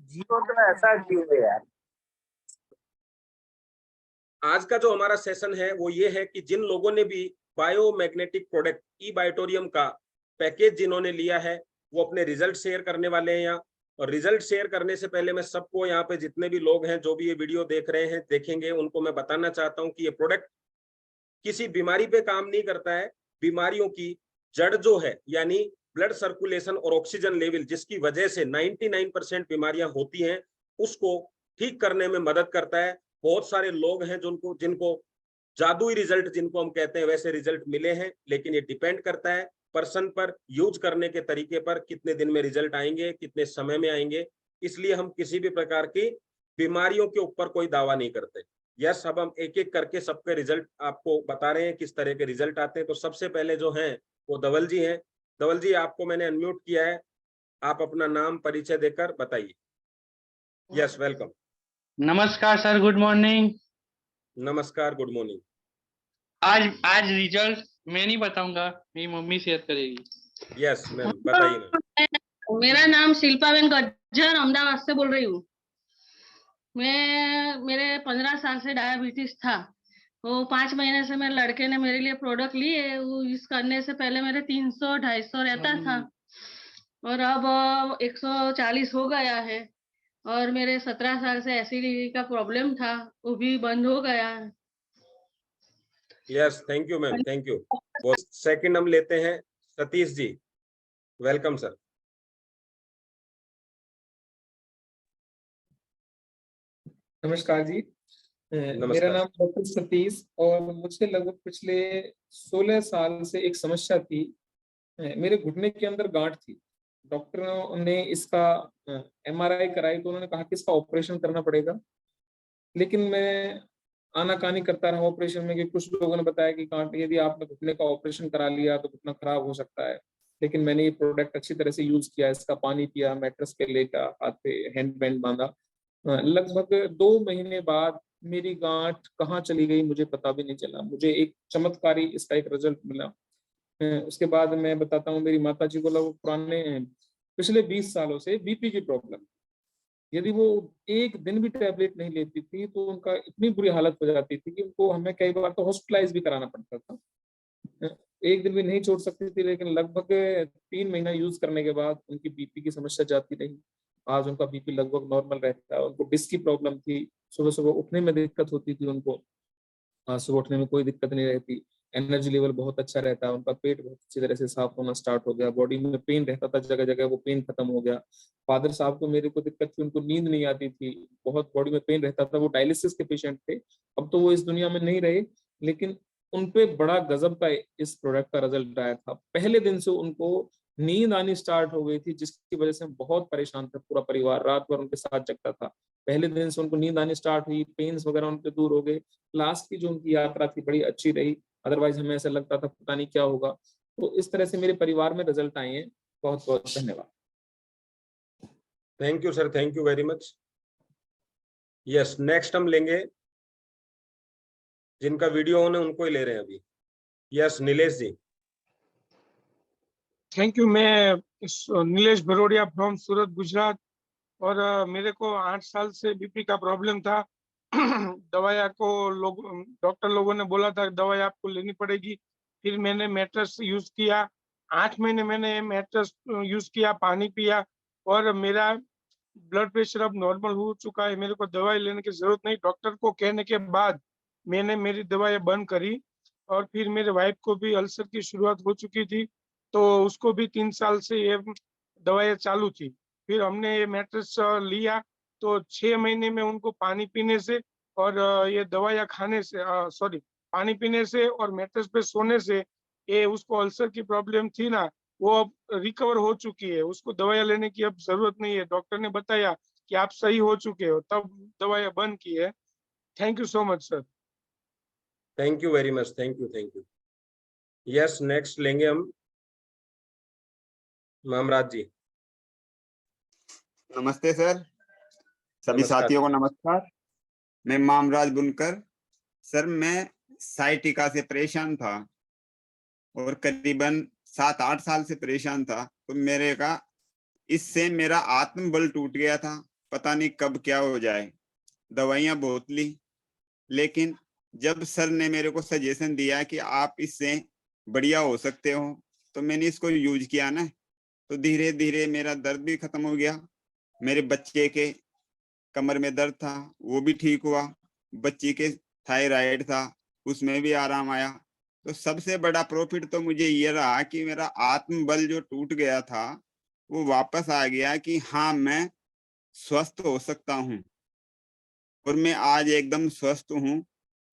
जियो तो ऐसा क्यों है यार। आज का जो हमारा सेशन है वो ये है कि जिन लोगों ने भी बायोमैग्नेटिक प्रोडक्ट ई बायोटोरियम का पैकेज जिन्होंने लिया है वो अपने रिजल्ट शेयर करने वाले हैं यहाँ। और रिजल्ट शेयर करने से पहले मैं सबको यहाँ पे जितने भी लोग हैं जो भी ये वीडियो देख रहे हैं देखेंगे उनको मैं बताना चाहता हूँ कि ये प्रोडक्ट किसी बीमारी पे काम नहीं करता है। बीमारियों की जड़ जो है यानी ब्लड सर्कुलेशन और ऑक्सीजन लेवल जिसकी वजह से 99% बीमारियां होती हैं उसको ठीक करने में मदद करता है। बहुत सारे लोग हैं जिनको जिनको जादुई रिजल्ट जिनको हम कहते हैं वैसे रिजल्ट मिले हैं, लेकिन ये डिपेंड करता है पर्सन पर, यूज करने के तरीके पर, कितने दिन में रिजल्ट आएंगे, कितने समय में आएंगे। इसलिए हम किसी भी प्रकार की बीमारियों के ऊपर कोई दावा नहीं करते। यस, अब हम एक एक करके सबके रिजल्ट आपको बता रहे हैं किस तरह के रिजल्ट आते हैं। तो सबसे पहले जो हैं वो धवल जी हैं। धवल जी, आपको मैंने अनम्यूट किया है, आप अपना नाम परिचय देकर बताइए। Yes, welcome. नमस्कार सर, गुड मॉर्निंग। नमस्कार, गुड मॉर्निंग। आज आज रिजल्ट मैं नहीं बताऊंगा, मेरी मम्मी शेयर करेगी। यस मैम, बताइए मैम। मेरा नाम शिल्पाबेन गज्जर अहमदाबाद से बोल रही हूँ। मेरे 15 साल से डायबिटीज था। वो 5 महीने से मेरे लड़के ने मेरे लिए प्रोडक्ट लिए। वो यूज करने से पहले मेरे 300-250 रहता था और अब 140 हो गया है। और मेरे 17 साल से एसिडिटी का प्रॉब्लम था, वो भी बंद हो गया है। Yes, thank you ma'am, thank you. वो सेकंड हम लेते हैं सतीश जी। Welcome sir. नमस्कार जी। मेरा नाम डॉक्टर सतीश और मुझे लगभग पिछले 16 साल से एक समस्या थी। मेरे घुटने के अंदर गांठ थी। डॉक्टरों ने इसका MRI कराई तो उन्होंने कहा कि इसका ऑपरेशन करना पड़ेगा, लेकिन मैं आनाकानी करता रहा ऑपरेशन में कि कुछ लोगों ने बताया कि गांठ यदि आपने घुटने का ऑपरेशन करा लिया तो घुटना खराब हो सकता है। लेकिन मैंने ये प्रोडक्ट अच्छी तरह से यूज किया, इसका पानी पिया, मैट्रेस पे लेटा, हाथ पे हैंड बैंड बांधा। लगभग 2 महीने बाद मेरी गांठ कहाँ चली गई मुझे पता भी नहीं चला। मुझे एक चमत्कारी इसका एक रिजल्ट मिला। उसके बाद मैं बताता हूँ, मेरी माता जी को लगभग पुराने पिछले 20 सालों से BP की प्रॉब्लम। यदि वो एक दिन भी टैबलेट नहीं लेती थी तो उनका इतनी बुरी हालत हो जाती थी कि उनको हमें कई बार तो हॉस्पिटलाइज भी कराना पड़ता था। एक दिन भी नहीं छोड़ सकती थी, लेकिन लगभग 3 महीना यूज करने के बाद उनकी BP की समस्या जाती रही। आज उनका BP लगभग नॉर्मल रहता है। उनको डिस्क की प्रॉब्लम थी, सुबह सुबह उठने में दिक्कत होती थी उनको। सुबह उठने में कोई दिक्कत नहीं रहती। एनर्जी लेवल बहुत अच्छा रहता है। उनका पेट बहुत अच्छी तरह से साफ होना स्टार्ट हो गया। बॉडी में पेन रहता था जगह जगह, वो पेन खत्म हो गया। फादर साहब को मेरे को दिक्कत थी, उनको नींद नहीं आती थी, बहुत बॉडी में पेन रहता था। वो डायलिसिस के पेशेंट थे, अब तो वो इस दुनिया में नहीं रहे, लेकिन उनपे बड़ा गजब का इस प्रोडक्ट का रिजल्ट आया था। पहले दिन से उनको नींद आनी स्टार्ट हो गई थी, जिसकी वजह से बहुत परेशान था पूरा परिवार, रात भर उनके साथ जगता था। पहले दिन से उनको नींद आनी स्टार्ट हुई, पेन्स वगैरह उनके दूर हो गए। लास्ट की जो उनकी यात्रा थी बड़ी अच्छी रही, अदरवाइज हमें ऐसा लगता था पता नहीं क्या होगा। तो इस तरह से मेरे परिवार में रिजल्ट आए हैं। बहुत बहुत धन्यवाद। Thank you sir, thank you very much. Yes, next हम लेंगे जिनका वीडियो ऑन है उनको ही ले रहे हैं अभी। Yes, Nilesh ji. Thank you. मैं नीलेश भरोड़िया फ्रॉम सूरत, गुजरात। और मेरे को 8 साल से BP का प्रॉब्लम था। दवाइयाँ को डॉक्टर लोगों ने बोला था दवाई आपको लेनी पड़ेगी। फिर मैंने मैट्रेस यूज किया। 8 महीने मैंने मैट्रेस यूज किया, पानी पिया और मेरा ब्लड प्रेशर अब नॉर्मल हो चुका है। मेरे को दवाई लेने की जरूरत नहीं। डॉक्टर को कहने के बाद मैंने मेरी दवाई बंद करी। और फिर मेरे वाइफ को भी अल्सर की शुरुआत हो चुकी थी, तो उसको भी 3 साल से ये दवाइयाँ चालू थी। फिर हमने ये मैट्रेस लिया तो 6 महीने में उनको पानी पीने से और ये दवाइयाँ खाने से, सॉरी, पानी पीने से और मैट्रेस पे सोने से, ये उसको अल्सर की प्रॉब्लम थी ना, वो अब रिकवर हो चुकी है। उसको दवाइयाँ लेने की अब जरूरत नहीं है। डॉक्टर ने बताया कि आप सही हो चुके हो, तब दवाइयाँ बंद की है। Thank you so much sir. Thank you very much, thank you, thank you. Yes, next लेंगे हम मामराज जी। नमस्ते सर, सभी नमस्कार। साथियों को नमस्कार। मैं मामराज बुनकर। सर, मैं साइटिका से परेशान था और करीबन 7-8 साल से परेशान था। तो मेरे का इससे मेरा आत्मबल टूट गया था। पता नहीं कब क्या हो जाए। दवाइयां बहुत ली, लेकिन जब सर ने मेरे को सजेशन दिया कि आप इससे बढ़िया हो सकते हो, तो मैंने इसको यूज किया ना, तो धीरे धीरे मेरा दर्द भी खत्म हो गया। मेरे बच्चे के कमर में दर्द था, वो भी ठीक हुआ। बच्ची के थायराइड था, उसमें भी आराम आया। तो सबसे बड़ा प्रॉफिट तो मुझे ये रहा कि मेरा आत्मबल जो टूट गया था वो वापस आ गया कि हाँ, मैं स्वस्थ हो सकता हूँ। और मैं आज एकदम स्वस्थ हूँ।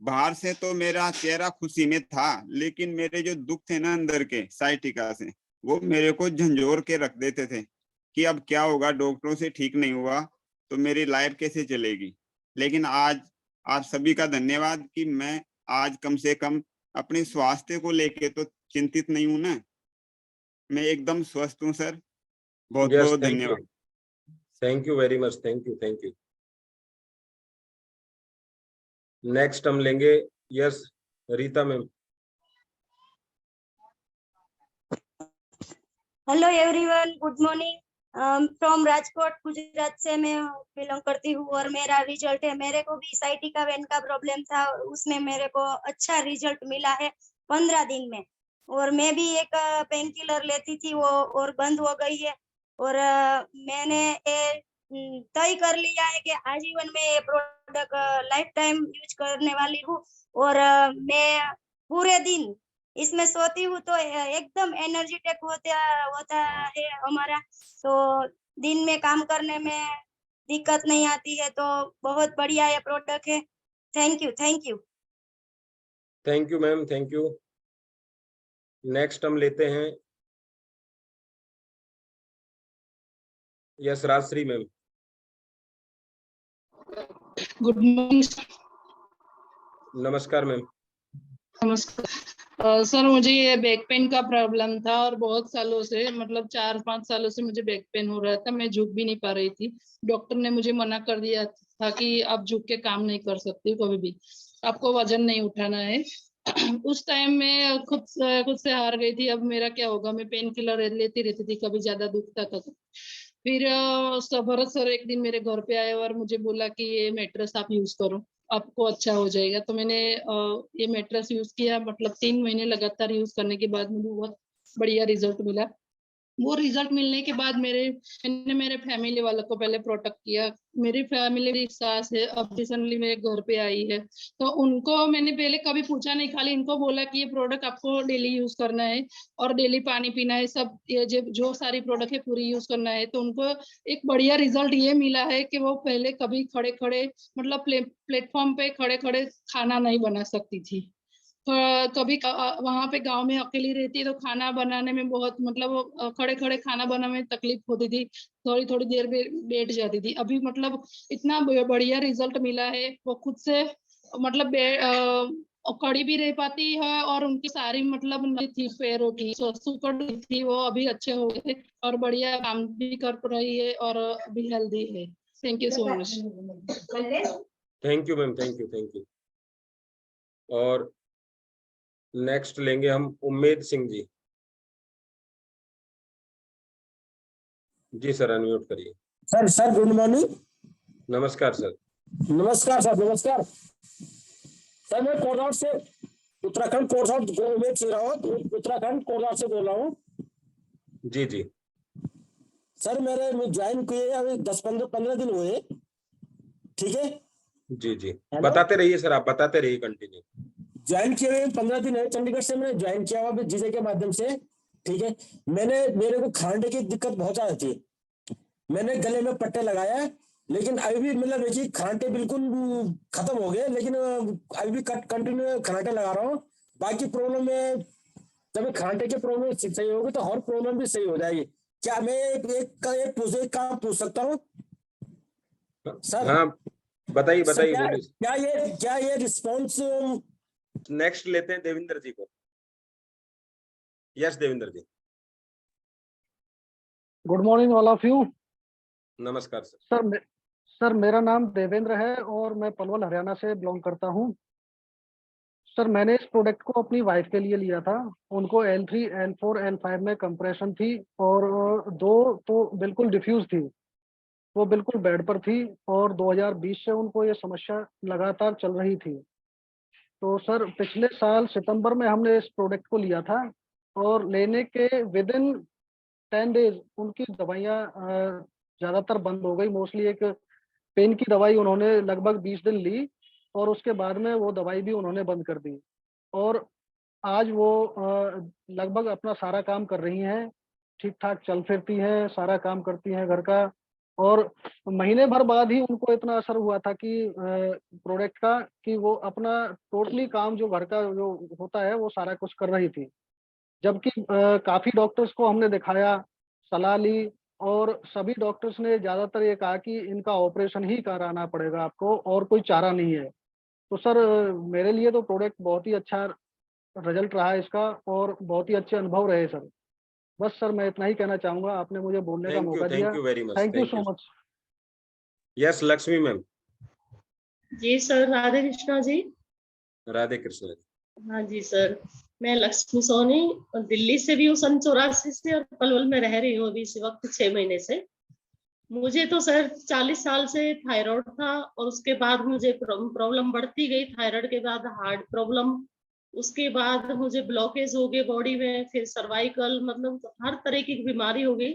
बाहर से तो मेरा चेहरा खुशी में था, लेकिन मेरे जो दुख थे ना अंदर के साइटिका से, वो मेरे को झंझोर के रख देते थे कि अब क्या होगा, डॉक्टरों से ठीक नहीं हुआ तो मेरी लाइफ कैसे चलेगी। लेकिन आज आप सभी का धन्यवाद कि मैं आज कम से कम अपने स्वास्थ्य को लेके तो चिंतित नहीं हूं ना, मैं एकदम स्वस्थ हूं सर। बहुत यस, बहुत थैंक यू, धन्यवाद। Thank you very much, thank you, thank you. Next हम लेंगे yes Rita ma'am. Hello everyone, good morning. From Rajkot Gujarat से मैं बिलोंग करती हूँ और मेरा रिजल्ट है, मेरे को भी साइटिका वेन का प्रॉब्लम था, उसमें मेरे को अच्छा रिजल्ट मिला है 15 दिन में। और मैं भी एक पेन किलर लेती थी, वो और बंद हो गई है। और मैंने ये तय कर लिया है कि आजीवन में ये प्रोडक्ट लाइफ टाइम यूज करने वाली हूँ। और मैं पूरे दिन इसमें सोती हूँ तो एकदम एनर्जेटिक होता है हमारा, तो दिन में काम करने में दिक्कत नहीं आती है। तो बहुत बढ़िया ये प्रोडक्ट है। Thank you, thank you. Thank you ma'am, thank you. Next हम लेते हैं yes Rajshree ma'am. Good morning. नमस्कार मैम। नमस्कार सर, मुझे ये बैक पेन का प्रॉब्लम था और बहुत सालों से, मतलब 4-5 सालों से मुझे बैक पेन हो रहा था। मैं झुक भी नहीं पा रही थी। डॉक्टर ने मुझे मना कर दिया था कि आप झुक के काम नहीं कर सकती, कभी भी आपको वजन नहीं उठाना है। उस टाइम में खुद से हार गई थी। अब मेरा क्या होगा, मैं पेन किलर लेती रहती थी, कभी ज्यादा दुखता था तो। फिर भरत सर एक दिन मेरे घर पे आए और मुझे बोला कि ये मैट्रेस आप यूज करो, आपको अच्छा हो जाएगा। तो मैंने ये मैट्रेस यूज किया, मतलब 3 महीने लगातार यूज करने के बाद मुझे बहुत बढ़िया रिजल्ट मिला। वो रिजल्ट मिलने के बाद मैंने मेरे फैमिली वालों को पहले प्रोटेक्ट किया। मेरी फैमिली, मेरी सास है, अब रिसेंटली मेरे घर पे आई है, तो उनको मैंने पहले कभी पूछा नहीं, खाली इनको बोला कि ये प्रोडक्ट आपको डेली यूज करना है और डेली पानी पीना है, सब ये जो सारी प्रोडक्ट है पूरी यूज करना है। तो उनको एक बढ़िया रिजल्ट ये मिला है कि वो पहले कभी खड़े खड़े, मतलब प्लेटफॉर्म पे खड़े खड़े खाना नहीं बना सकती थी। कभी वहां पे गांव में अकेली रहती है तो खाना बनाने में बहुत, मतलब खड़े खड़े खाना बनाने में तकलीफ होती थी, थोड़ी थोड़ी देर में बैठ जाती थी। अभी मतलब इतना बढ़िया रिजल्ट मिला है, वो खुद से मतलब खड़ी भी रह पाती है और उनकी सारी मतलब थी पैरों की सुकड़ थी, वो अभी अच्छे हो गए और बढ़िया काम भी कर रही है और अभी हेल्दी है। Thank you so much. Thank you ma'am, thank you, thank you. और नेक्स्ट लेंगे हम उम्मेद सिंह जी। जी सर, अनम्यूट करिए। Sir good morning. नमस्कार सर। नमस्कार सर, नमस्कार सर। मैं कोरहाट से, उत्तराखंड कोरहाट, उमेद सिंह रावत, उत्तराखंड कोरहाट से बोल रहा हूँ। जी जी सर मेरे ज्वाइन किए अभी 10-15 दिन हुए, ठीक है। जी जी, हेलो? बताते रहिए सर, आप बताते रहिए, कंटिन्यू। ज्वाइन किए हुए 15 दिन है, चंडीगढ़ से मैंने ज्वाइन किया हुआ जीजे के माध्यम से, ठीक है। मेरे को खांडे की दिक्कत बहुत ज्यादा थी, मैंने गले में पट्टे लगाया, लेकिन अभी भी मतलब देखिए खांटे बिल्कुल खत्म हो गए, लेकिन अभी भी कंटिन्यू खांटे लगा रहा हूँ। बाकी प्रॉब्लम में जब खांटे के प्रॉब्लम सही होगी तो हर प्रॉब्लम भी सही हो जाएगी। क्या मैं एक काम पूछ सकता हूँ सर? हाँ बताइए, सर बताइए, बोलिए। क्या ये रिस्पॉन्स? नेक्स्ट लेते हैं देविंदर जी को। Yes Devinder ji. Good morning all of you. नमस्कार सर। सर मेरा नाम देवेंद्र है और मैं पलवल हरियाणा से बिलोंग करता हूं। सर मैंने इस प्रोडक्ट को अपनी वाइफ के लिए लिया था। उनको L3, L4, L5 में कंप्रेशन थी और 2 तो बिल्कुल डिफ्यूज थी। वो बिल्कुल बेड पर थी और 2020 से उनको ये समस्या लगातार चल रही थी। तो सर पिछले साल सितंबर में हमने इस प्रोडक्ट को लिया था और लेने के विदिन 10 डेज उनकी दवाइयाँ ज़्यादातर बंद हो गई। मोस्टली एक पेन की दवाई उन्होंने लगभग 20 दिन ली और उसके बाद में वो दवाई भी उन्होंने बंद कर दी और आज वो लगभग अपना सारा काम कर रही हैं, ठीक-ठाक चल फिरती हैं, सारा काम करती हैं घर का और महीने भर बाद ही उनको इतना असर हुआ था कि प्रोडक्ट का कि वो अपना टोटली काम जो घर का जो होता है वो सारा कुछ कर रही थी। जबकि काफ़ी डॉक्टर्स को हमने दिखाया, सलाह ली और सभी डॉक्टर्स ने ज़्यादातर ये कहा कि इनका ऑपरेशन ही कराना पड़ेगा आपको और कोई चारा नहीं है। तो सर मेरे लिए तो प्रोडक्ट बहुत ही अच्छा रिजल्ट रहा है इसका और बहुत ही अच्छे अनुभव रहे सर। बस सर मैं इतना ही कहना चाहूँगा, आपने मुझे बोलने का मौका दिया। Thank you very much. Thank you thank so you. Much. Yes Lakshmi ma'am. जी सर, राधे कृष्णा जी। राधे कृष्ण। हाँ जी सर, मैं लक्ष्मी सोनी दिल्ली से भी हूँ, सन 84 से और पलवल में रह रही हूँ अभी इस वक्त 6 महीने से। मुझे तो सर 40 साल से थायराइड था और उसके बाद मुझे प्रॉब्लम बढ़ती गई। थायराइड के बाद हार्ट प्रॉब्लम, उसके बाद मुझे ब्लॉकेज हो गए बॉडी में, फिर सर्वाइकल, मतलब हर तरह की बीमारी हो गई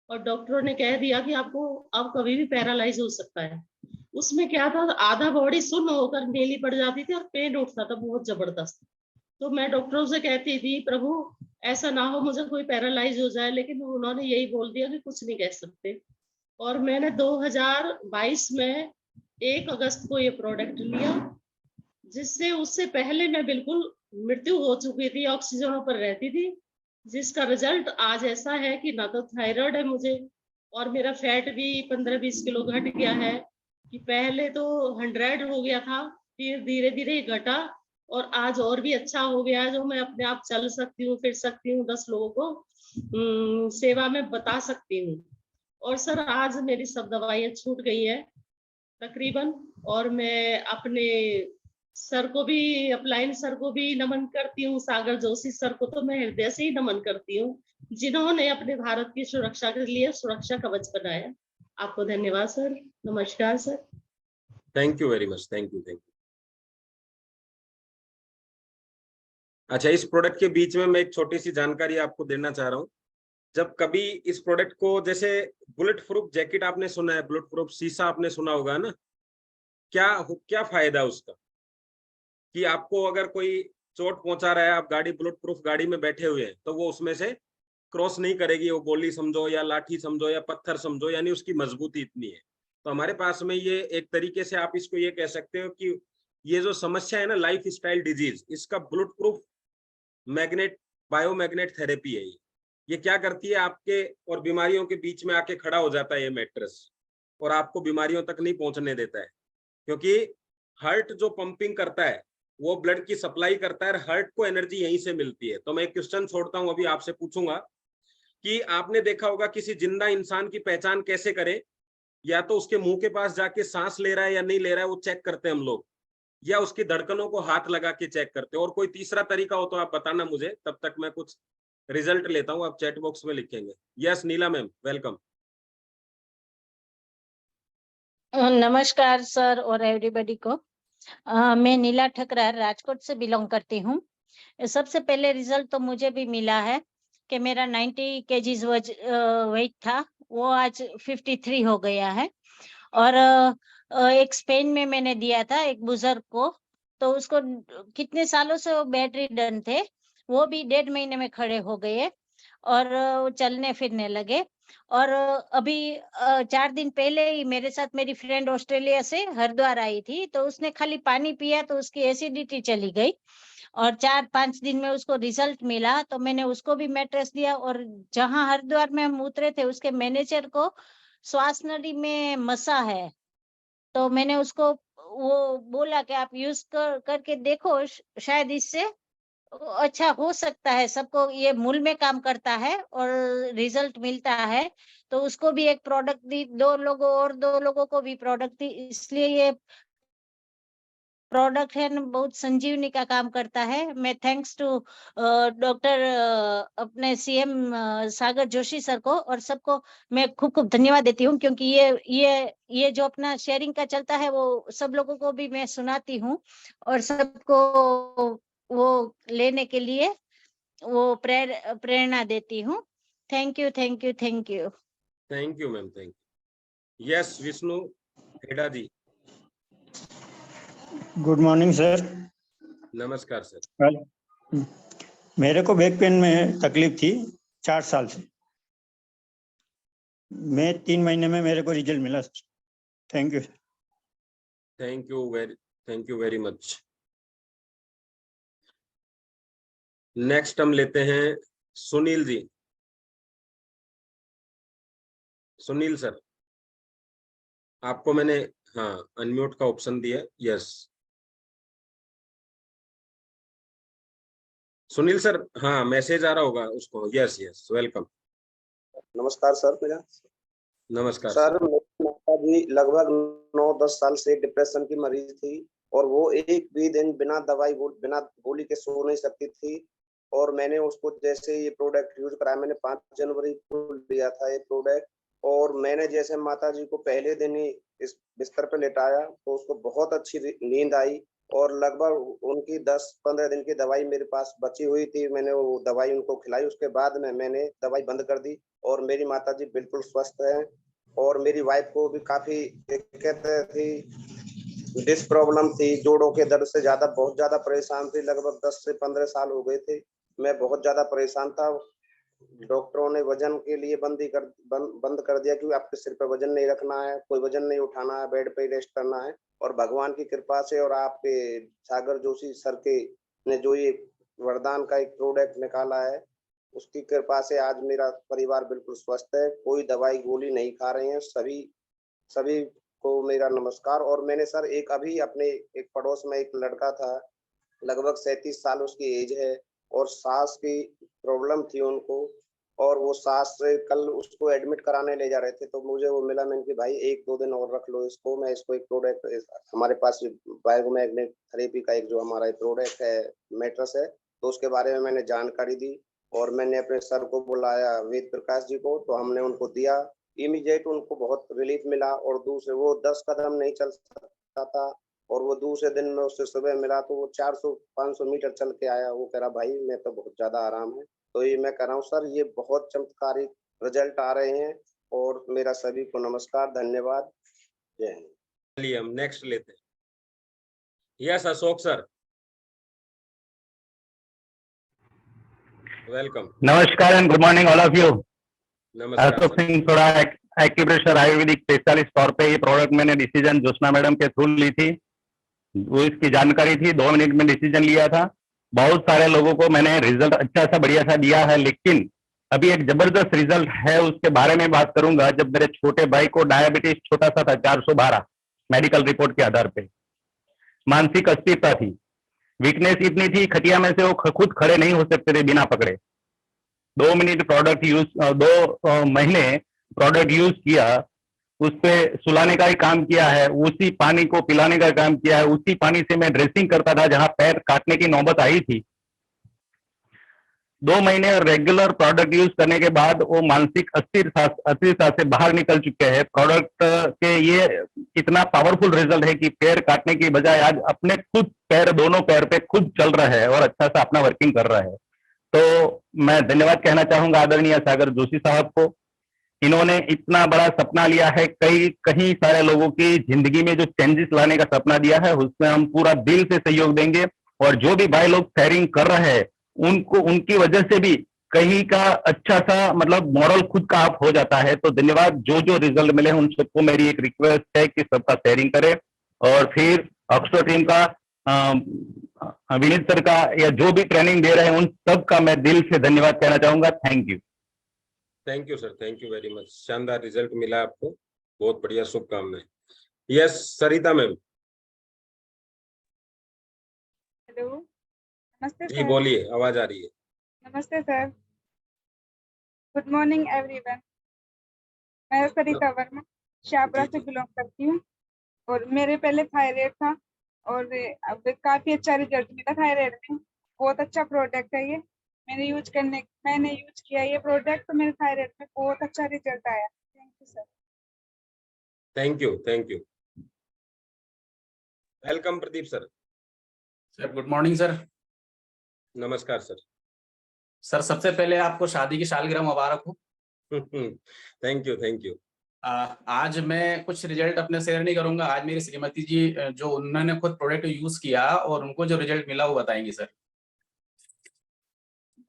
और डॉक्टरों ने कह दिया कि आप कभी भी पैरालाइज हो सकता है। उसमें क्या था, आधा बॉडी सुन्न होकर नीली पड़ जाती थी और पेन उठता था बहुत जबरदस्त। तो मैं डॉक्टरों से कहती थी प्रभु ऐसा ना हो मुझे कोई पैरालाइज हो जाए, लेकिन उन्होंने यही बोल दिया कि कुछ नहीं कह सकते। और मैंने 2022 में 1 अगस्त को ये प्रोडक्ट लिया, जिससे उससे पहले मैं बिल्कुल मृत्यु हो चुकी थी, ऑक्सीजनों पर रहती थी, जिसका रिजल्ट आज ऐसा है कि ना तो थायराइड है मुझे और मेरा फैट भी 15-20 किलो घट गया है। कि पहले तो 100 हो गया था, फिर धीरे धीरे घटा और आज और भी अच्छा हो गया है, जो मैं अपने आप चल सकती हूँ, फिर सकती हूँ, 10 लोगों को सेवा में बता सकती हूँ। और सर आज मेरी सब दवाइयाँ छूट गई है तकरीबन, और मैं अपने सर को भी, अपलाइन सर को भी नमन करती हूँ, सागर जोशी सर को तो मैं हृदय से ही नमन करती हूँ, जिन्होंने अपने भारत की सुरक्षा के लिए सुरक्षा कवच बनाया। आपको धन्यवाद सर, नमस्कार sir. Thank you very much. Thank you. अच्छा, इस प्रोडक्ट के बीच में मैं एक छोटी सी जानकारी आपको देना चाह रहा हूँ। जब कभी इस प्रोडक्ट को, जैसे बुलेट प्रूफ जैकेट आपने सुना है, बुलेट प्रूफ शीशा आपने सुना होगा ना, क्या फायदा उसका कि आपको अगर कोई चोट पहुंचा रहा है, आप गाड़ी बुलेट प्रूफ गाड़ी में बैठे हुए हैं, तो वो उसमें से क्रॉस नहीं करेगी, वो गोली समझो या लाठी समझो या पत्थर समझो, यानी उसकी मजबूती इतनी है। तो हमारे पास में ये एक तरीके से आप इसको ये कह सकते हो कि ये जो समस्या है ना, लाइफ स्टाइल डिजीज, इसका बुलेट प्रूफ मैग्नेट बायोमैग्नेट थेरेपी है। ये क्या करती है, आपके और बीमारियों के बीच में आके खड़ा हो जाता है ये मैट्रेस, और आपको बीमारियों तक नहीं पहुंचने देता है, क्योंकि हार्ट जो पंपिंग करता है वो ब्लड की सप्लाई करता है, हार्ट को एनर्जी यहीं से मिलती है। तो मैं एक क्वेश्चन छोड़ता हूं, अभी आपसे पूछूंगा कि आपने देखा होगा किसी जिंदा इंसान की पहचान कैसे करें? या तो उसके मुंह के पास जाके सांस ले रहा है या नहीं ले रहा है वो चेक करते हैं हम लोग, या उसकी धड़कनों को हाथ लगा के चेक करते हैं, और कोई तीसरा तरीका हो तो आप बताना मुझे, तब तक मैं कुछ रिजल्ट लेता हूं, आप चैट बॉक्स में लिखेंगे। यस नीला मैम, वेलकम। नमस्कार सर और एवरीबॉडी को। मैं नीला ठकरार राजकोट से बिलोंग करती हूँ। सबसे पहले रिजल्ट तो मुझे भी मिला है कि मेरा 90 केजीज वेट था, वो आज 53 हो गया है। और एक स्पेन में मैंने दिया था एक बुजुर्ग को, तो उसको कितने सालों से वो बेड रिडन थे, वो भी 1.5 महीने में खड़े हो गए और वो चलने फिरने लगे। और अभी 4 दिन पहले ही मेरे साथ मेरी फ्रेंड ऑस्ट्रेलिया से हरिद्वार आई थी, तो उसने खाली पानी पिया तो उसकी एसिडिटी चली गई और 4-5 दिन में उसको रिजल्ट मिला। तो मैंने उसको भी मैट्रेस दिया, और जहां हरिद्वार में हम उतरे थे उसके मैनेजर को श्वास नली में मसा है, तो मैंने उसको वो बोला कि आप यूज करके देखो, शायद इससे अच्छा हो सकता है। सबको ये मूल में काम करता है और रिजल्ट मिलता है। तो उसको भी एक प्रोडक्ट दी, 2 लोगों को भी प्रोडक्ट दी, इसलिए ये प्रोडक्ट है ना बहुत संजीवनी का काम करता है। मैं थैंक्स टू डॉक्टर अपने सीएम सागर जोशी सर को और सबको मैं खूब खूब धन्यवाद देती हूँ, क्योंकि ये जो अपना शेयरिंग का चलता है वो सब लोगों को भी मैं सुनाती हूँ और सबको वो लेने के लिए वो प्रेरणा देती हूँ। Thank you, thank you, thank you. Thank you ma'am, thank you. Yes Vishnu Heda ji. Good morning sir. नमस्कार सर। मेरे को बैक पेन में तकलीफ थी 4 साल से। मैं 3 महीने में मेरे को रिजल्ट मिला sir. Thank you. Thank you very much. Next हम लेते हैं सुनील जी। सुनील सर, आपको मैंने हाँ अनम्यूट का ऑप्शन दिया। यस सुनील सर, हाँ मैसेज आ रहा होगा उसको। Yes yes welcome. नमस्कार सर। मेरा नमस्कार सर, मेरी माता जी लगभग 9-10 साल से डिप्रेशन की मरीज थी और वो एक भी दिन बिना बिना गोली के सो नहीं सकती थी। और मैंने उसको जैसे ये प्रोडक्ट यूज कराया, मैंने 5 जनवरी को लिया था ये प्रोडक्ट, और मैंने जैसे माता जी को पहले दिन ही इस बिस्तर पे लेटाया तो उसको बहुत अच्छी नींद आई। और लगभग उनकी 10-15 दिन की दवाई मेरे पास बची हुई थी, मैंने वो दवाई उनको खिलाई। उसके बाद में मैंने दवाई बंद कर दी और मेरी माताजी बिल्कुल स्वस्थ हैं। और मेरी वाइफ को भी काफी दिक्कत थी, डिस्क प्रॉब्लम थी, जोड़ों के दर्द से बहुत ज्यादा परेशान थी। लगभग 10 से 15 साल हो गए थे, मैं बहुत ज्यादा परेशान था। डॉक्टरों ने वजन के लिए बंद कर दिया कि आपके सिर पे वजन नहीं रखना है, कोई वजन नहीं उठाना है, बेड पे ही रेस्ट करना है। और भगवान की कृपा से और आपके सागर जोशी सर के ने जो ये वरदान का एक प्रोडक्ट निकाला है, उसकी कृपा से आज मेरा परिवार बिल्कुल स्वस्थ है। कोई दवाई गोली नहीं खा रहे हैं। सभी को मेरा नमस्कार। और मैंने सर अभी अपने एक पड़ोस में एक लड़का था, लगभग 37 साल उसकी एज है और सांस की प्रॉब्लम थी उनको, और वो सांस से कल उसको एडमिट कराने ले जा रहे थे तो मुझे वो मिला। मैंने कि भाई 1-2 दिन और रख लो इसको, मैं इसको एक प्रोडक्ट हमारे पास बायोमैग्नेटिक थेरेपी का एक जो हमारा प्रोडक्ट है मैट्रेस है, तो उसके बारे में मैंने जानकारी दी और मैंने अपने सर को बुलाया वेद प्रकाश जी को, तो हमने उनको दिया। इमीडिएट उनको बहुत रिलीफ मिला और दूसरे वो 10 कदम नहीं चल सकता था और वो दूसरे दिन में उससे सुबह मिला तो वो 400-500 मीटर चल के आया। वो कह रहा भाई मैं तो बहुत ज्यादा आराम है। तो ये मैं कह रहा हूँ सर, ये बहुत चमत्कारिक रिजल्ट आ रहे हैं और मेरा सभी को नमस्कार, धन्यवाद, जय हिंद। चलिए हम नेक्स्ट लेते हैं। Yes Ashok sir, welcome. नमस्कार and good morning all of you. नमस्कार अशोक सिंह, थोड़ा एक्यूप्रेशर आयुर्वेदिक स्पेशलिस्ट तौर पे ये प्रोडक्ट मैंने डिसीजन जोशना मैडम के थ्रू ली थी, वो इसकी जानकारी थी, 2 मिनट में डिसीजन लिया था। बहुत सारे लोगों को मैंने रिजल्ट अच्छा सा बढ़िया सा दिया है, लेकिन अभी एक जबरदस्त रिजल्ट है उसके बारे में बात करूंगा। जब मेरे छोटे भाई को डायबिटीज छोटा सा था 412 मेडिकल रिपोर्ट के आधार पे, मानसिक अस्थिरता थी, वीकनेस इतनी थी खटिया में से वो खुद खड़े नहीं हो सकते थे बिना पकड़े। 2 महीने प्रोडक्ट यूज किया, उस पे सुलाने का ही काम किया है, उसी पानी को पिलाने का काम किया है, उसी पानी से मैं ड्रेसिंग करता था जहां पैर काटने की नौबत आई थी। 2 महीने रेगुलर प्रोडक्ट यूज करने के बाद वो मानसिक अस्थिरता से बाहर निकल चुके हैं। प्रोडक्ट के ये इतना पावरफुल रिजल्ट है कि पैर काटने की बजाय आज अपने खुद पैर, दोनों पैर पे खुद चल रहा है और अच्छा सा अपना वर्किंग कर रहा है। तो मैं धन्यवाद कहना चाहूंगा आदरणीय सागर जोशी साहब को। इन्होंने इतना बड़ा सपना लिया है, कई सारे लोगों की जिंदगी में जो चेंजेस लाने का सपना दिया है, उसमें हम पूरा दिल से सहयोग देंगे। और जो भी भाई लोग शेयरिंग कर रहे हैं उनको, उनकी वजह से भी कहीं का अच्छा सा मतलब मॉडल खुद का आप हो जाता है। तो धन्यवाद। जो रिजल्ट मिले उन सबको मेरी एक रिक्वेस्ट है कि सबका शेयरिंग करें। और फिर ऑक्सफोर्ड टीम का विनीत सर का या जो भी ट्रेनिंग दे रहे हैं उन सब का मैं दिल से धन्यवाद कहना चाहूंगा। Thank you. Thank you sir, thank you very much. शानदार रिजल्ट मिला आपको, बहुत बढ़िया, शुभकामनाएं। यस सरिता मैम। हेलो, नमस्ते जी सर। बोलिए, आवाज आ रही है। नमस्ते सर, गुड मॉर्निंग एवरीवन। मैं सरिता वर्मा शाहपुरा से बिलोंग करती हूँ और मेरे पहले थायराइड था और अब काफी अच्छा रिजल्ट मिला थायराइड में। बहुत अच्छा प्रोडक्ट है ये। मैंने यूज किया ये प्रोडक्ट, तो मेरे थायराइड में बहुत अच्छा रिजल्ट आया। Thank you sir. Thank you, thank you. Welcome Pradeep sir. Sir good morning sir. नमस्कार सर। सर सबसे पहले आपको शादी की सालगिरह मुबारक हो। Thank you, thank you. आज मैं कुछ रिजल्ट अपने शेयर नहीं करूंगा। आज मेरी श्रीमती जी जो उन्होंने खुद प्रोडक्ट यूज किया और उनको जो रिजल्ट मिला वो बताएंगी sir.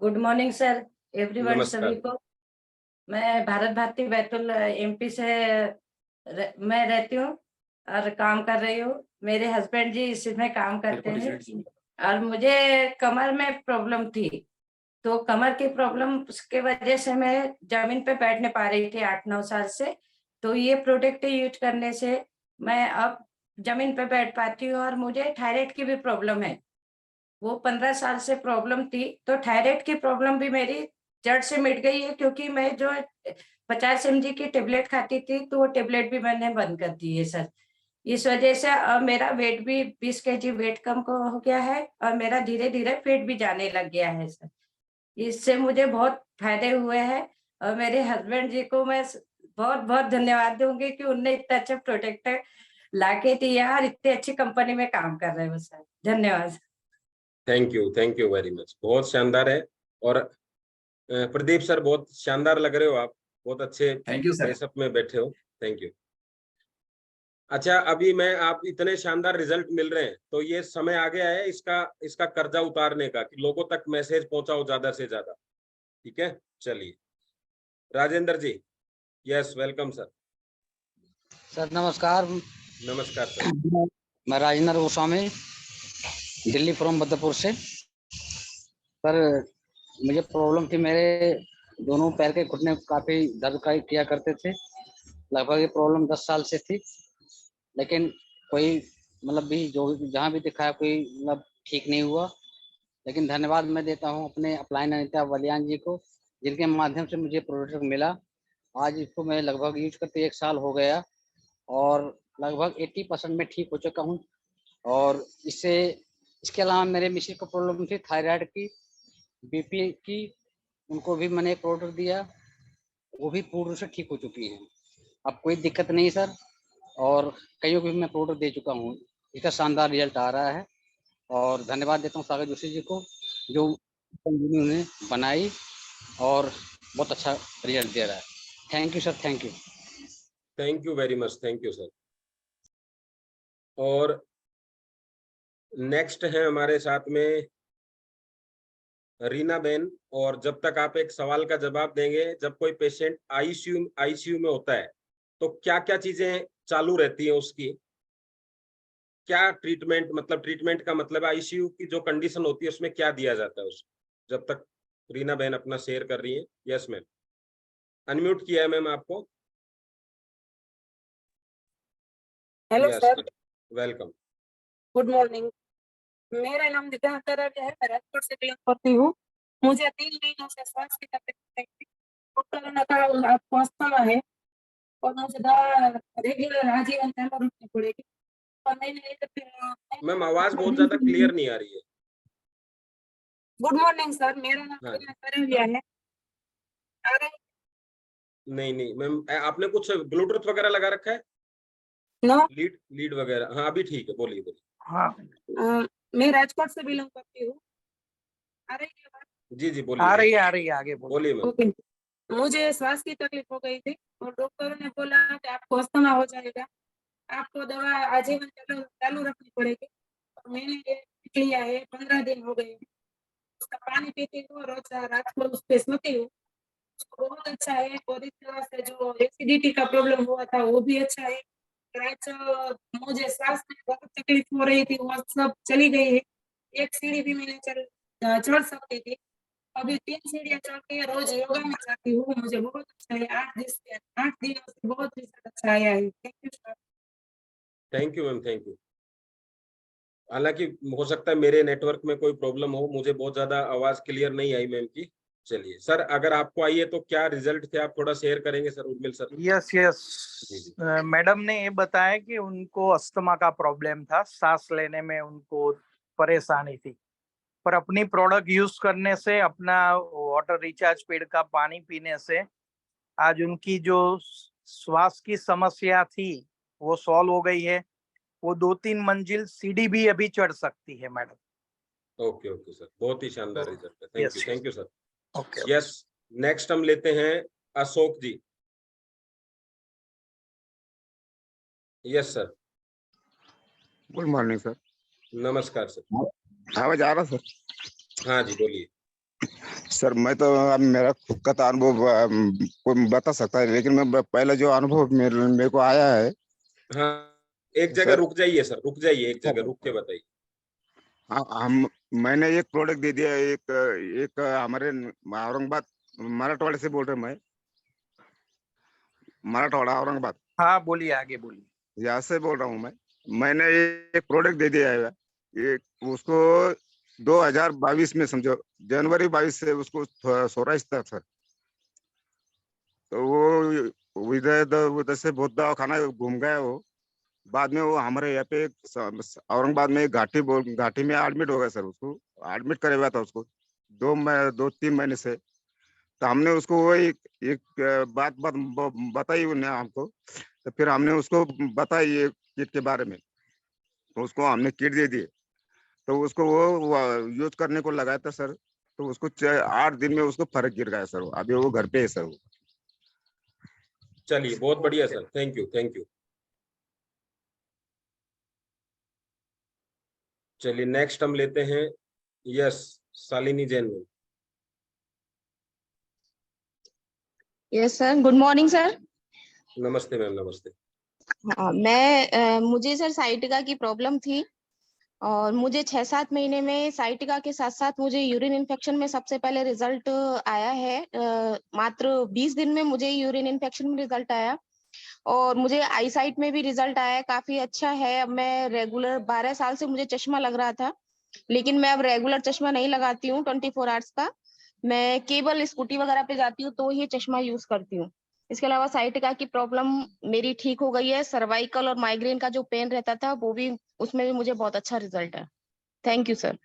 Good morning sir everyone, नमस्कार। सभी को। मैं भारत भारती बैतूल एमपी से मैं रहती हूँ और काम कर रही हूँ। मेरे हस्बैंड जी इसमें काम करते हैं और मुझे कमर में प्रॉब्लम थी, तो कमर की प्रॉब्लम की वजह से मैं जमीन पे बैठ नहीं पा रही थी 8-9 साल से। तो ये प्रोडक्ट यूज करने से मैं अब जमीन पे बैठ पाती हूँ और मुझे थायराइड की भी प्रॉब्लम है। वो 15 साल से प्रॉब्लम थी, तो थायराइड की प्रॉब्लम भी मेरी जड़ से मिट गई है, क्योंकि मैं जो 50 mg की टेबलेट खाती थी तो वो टेबलेट भी मैंने बंद कर दी है सर। इस वजह से अब मेरा वेट भी 20 kg वेट कम हो गया है और मेरा धीरे धीरे पेट भी जाने लग गया है सर। इससे मुझे बहुत फायदे हुए हैं और मेरे हस्बैंड जी को मैं बहुत बहुत धन्यवाद दूंगी कि उनने इतना अच्छा प्रोडक्ट लाके दिया और इतनी अच्छी कंपनी में काम कर रहे हो सर। धन्यवाद। Thank you very much. बहुत शानदार है। और प्रदीप सर बहुत शानदार लग रहे हो आप, बहुत अच्छे थैंक यू सर। ड्रेसअप में बैठे हो। Thank you. अच्छा, अभी मैं आप इतने शानदार रिजल्ट मिल रहे हैं तो ये समय आ गया है इसका कर्जा उतारने का, कि लोगों तक मैसेज पहुंचाओ ज्यादा से ज्यादा। ठीक है, चलिए Rajendra ji. Yes, welcome sir. Sir नमस्कार। नमस्कार सर। मैं राजेंद्र गोस्वामी, दिल्ली फ्रॉम बदरपुर से। सर मुझे प्रॉब्लम थी, मेरे दोनों पैर के घुटने काफी दर्द किया करते थे। लगभग ये प्रॉब्लम 10 साल से थी, लेकिन कोई मतलब भी जहाँ भी दिखाया कोई मतलब ठीक नहीं हुआ। लेकिन धन्यवाद मैं देता हूँ अपने अपलाइन अनिता बलियान जी को, जिनके माध्यम से मुझे प्रोडक्ट मिला। आज इसको मैं लगभग यूज करते 1 साल हो गया और लगभग 80% में ठीक हो चुका हूँ। और इसके अलावा मेरे मिसेज को प्रॉब्लम थी थायराइड की, बीपी की, उनको भी मैंने एक प्रोडक्ट दिया, वो भी पूर्ण रूप से ठीक हो चुकी हैं। अब कोई दिक्कत नहीं सर, और कईयों को भी मैं प्रोडक्ट दे चुका हूँ। इसका शानदार रिजल्ट आ रहा है और धन्यवाद देता हूँ सागर जोशी जी को, जो उन्होंने बनाई और बहुत अच्छा रिजल्ट दे रहा है। Thank you sir, thank you. Thank you very much, thank you sir. और नेक्स्ट है हमारे साथ में रीना बेन। और जब तक आप एक सवाल का जवाब देंगे, जब कोई पेशेंट आईसीयू में होता है तो क्या क्या चीजें चालू रहती है उसकी, क्या ट्रीटमेंट, मतलब ट्रीटमेंट का मतलब आईसीयू की जो कंडीशन होती है उसमें क्या दिया जाता है उसको, जब तक रीना बहन अपना शेयर कर रही है। यस मैम, अनम्यूट किया है मैम आपको। Hello sir, welcome. Good morning. मेरा नाम निधा करारिया है, मैं राजकोट से बिलोंग करती हूँ। मुझे 3 महीनों से सांस की तकलीफ थी। डॉक्टर ने कहा आपको अस्थमा है और मुझे दवा रेगुलर आजीवन चालू रखनी पड़ेगी। और मैम आवाज बहुत ज्यादा क्लियर नहीं आ रही है। गुड मॉर्निंग सर, मेरा नाम निधा करारिया है। नहीं मैम, आपने कुछ ब्लूटूथ वगैरह लगा रखा है? नो, लीड वगैरह। हाँ अभी ठीक है, बोलिए। हाँ, मैं राजकोट से बिलोंग करती हूँ। आ रही है बात? जी बोलिए। आ रही है, आगे बोलिए मैम। ओके। मुझे श्वास की तकलीफ हो गई थी और डॉक्टर ने बोला कि आपको अस्थमा हो जाएगा, आपको दवा आजीवन चालू रखनी पड़ेगी। तो मैंने ये लिया है, 15 दिन हो गए। उसका पानी पीती हूँ, रोज रात को उस पे सोती हूँ, बहुत अच्छा है। और इस तरह से जो एसिडिटी का प्रॉब्लम हुआ था वो भी अच्छा है। मुझे सांस में बहुत तकलीफ हो रही थी, वो सब चली गई है। एक सीढ़ी भी मैंने चढ़ सकती थी। अभी 3 सीढ़ियाँ चढ़ के रोज योगा में जाती हूँ। मुझे बहुत अच्छा है। 8 दिनों से बहुत रिजल्ट अच्छा आया है। Thank you sir. Thank you ma'am, thank you. हालांकि हो सकता है मेरे नेटवर्क में कोई प्रॉब्लम हो, मुझे बहुत ज्यादा आवाज क्लियर नहीं आई मैम की। चलिए सर, अगर आपको आई है तो क्या रिजल्ट थे, आप थोड़ा शेयर करेंगे sir, Urmil sir? Yes yes, madam ने ये बताया कि उनको अस्थमा का प्रॉब्लम था, सांस लेने में उनको परेशानी थी, पर अपनी प्रोडक्ट यूज करने से, अपना वाटर रिचार्ज पेड़ का पानी पीने से आज उनकी जो श्वास की समस्या थी वो सॉल्व हो गई है। वो 2-3 मंजिल सीढ़ी भी अभी चढ़ सकती है मैडम। ओके ओके सर, बहुत ही शानदार रिजल्ट है। Yes, thank you sir. Okay yes, next हम लेते हैं Ashok ji. Yes sir. Good morning sir. नमस्कार सर। आवाज आ रहा सर? हाँ जी बोलिए। सर मैं तो अब मेरा खुद का तो अनुभव कोई बता सकता है, लेकिन मैं पहले जो अनुभव मेरे को आया है। हाँ, एक जगह रुक जाइए सर, रुक जाइए, एक जगह रुक के बताइए। मैंने एक प्रोडक्ट दे दिया, एक हमारे औरंगाबाद मराठवाड़े से बोल रहे मैं, मराठवाड़ा औरंगाबाद। हाँ बोलिए, आगे बोलिए। यहाँ से बोल रहा हूँ मैं। मैंने एक प्रोडक्ट दे दिया है, एक उसको 2022 में समझो, जनवरी 22 से उसको सोराइस था सर। तो वो इधर से बहुत दवाखाना घूम गया वो। बाद में वो हमारे यहाँ पे औरंगाबाद में घाटी में एडमिट हो गया सर। उसको एडमिट करे हुआ था उसको 2-3 महीने से। तो हमने उसको वो एक बात बताई उन्हें हमको। तो फिर हमने उसको बताई ये किट के बारे में, तो उसको हमने किट दे दिए। तो उसको वो यूज करने को लगाया था सर। तो उसको 8 दिन में उसको फर्क गिर गया सर। अभी वो घर पे है सर। चलिए बहुत बढ़िया sir, thank you thank you. चलिए नेक्स्ट हम लेते हैं yes Shalini Jain. Yes sir, good morning sir. नमस्ते मैम, नमस्ते। हाँ, मुझे सर साइटिका की प्रॉब्लम थी और मुझे 6-7 महीने में साइटिका के साथ साथ मुझे यूरिन इन्फेक्शन में सबसे पहले रिजल्ट आया है। मात्र 20 दिन में मुझे यूरिन इन्फेक्शन में रिजल्ट आया और मुझे आई साइट में भी रिजल्ट आया, काफी अच्छा है। अब मैं रेगुलर 12 साल से मुझे चश्मा लग रहा था, लेकिन मैं अब रेगुलर चश्मा नहीं लगाती हूँ 24 आवर्स का। मैं केवल स्कूटी वगैरह पे जाती हूँ तो ही चश्मा यूज करती हूँ। इसके अलावा साइटिका की प्रॉब्लम मेरी ठीक हो गई है। सर्वाइकल और माइग्रेन का जो पेन रहता था वो भी, उसमें भी मुझे बहुत अच्छा रिजल्ट है। Thank you sir.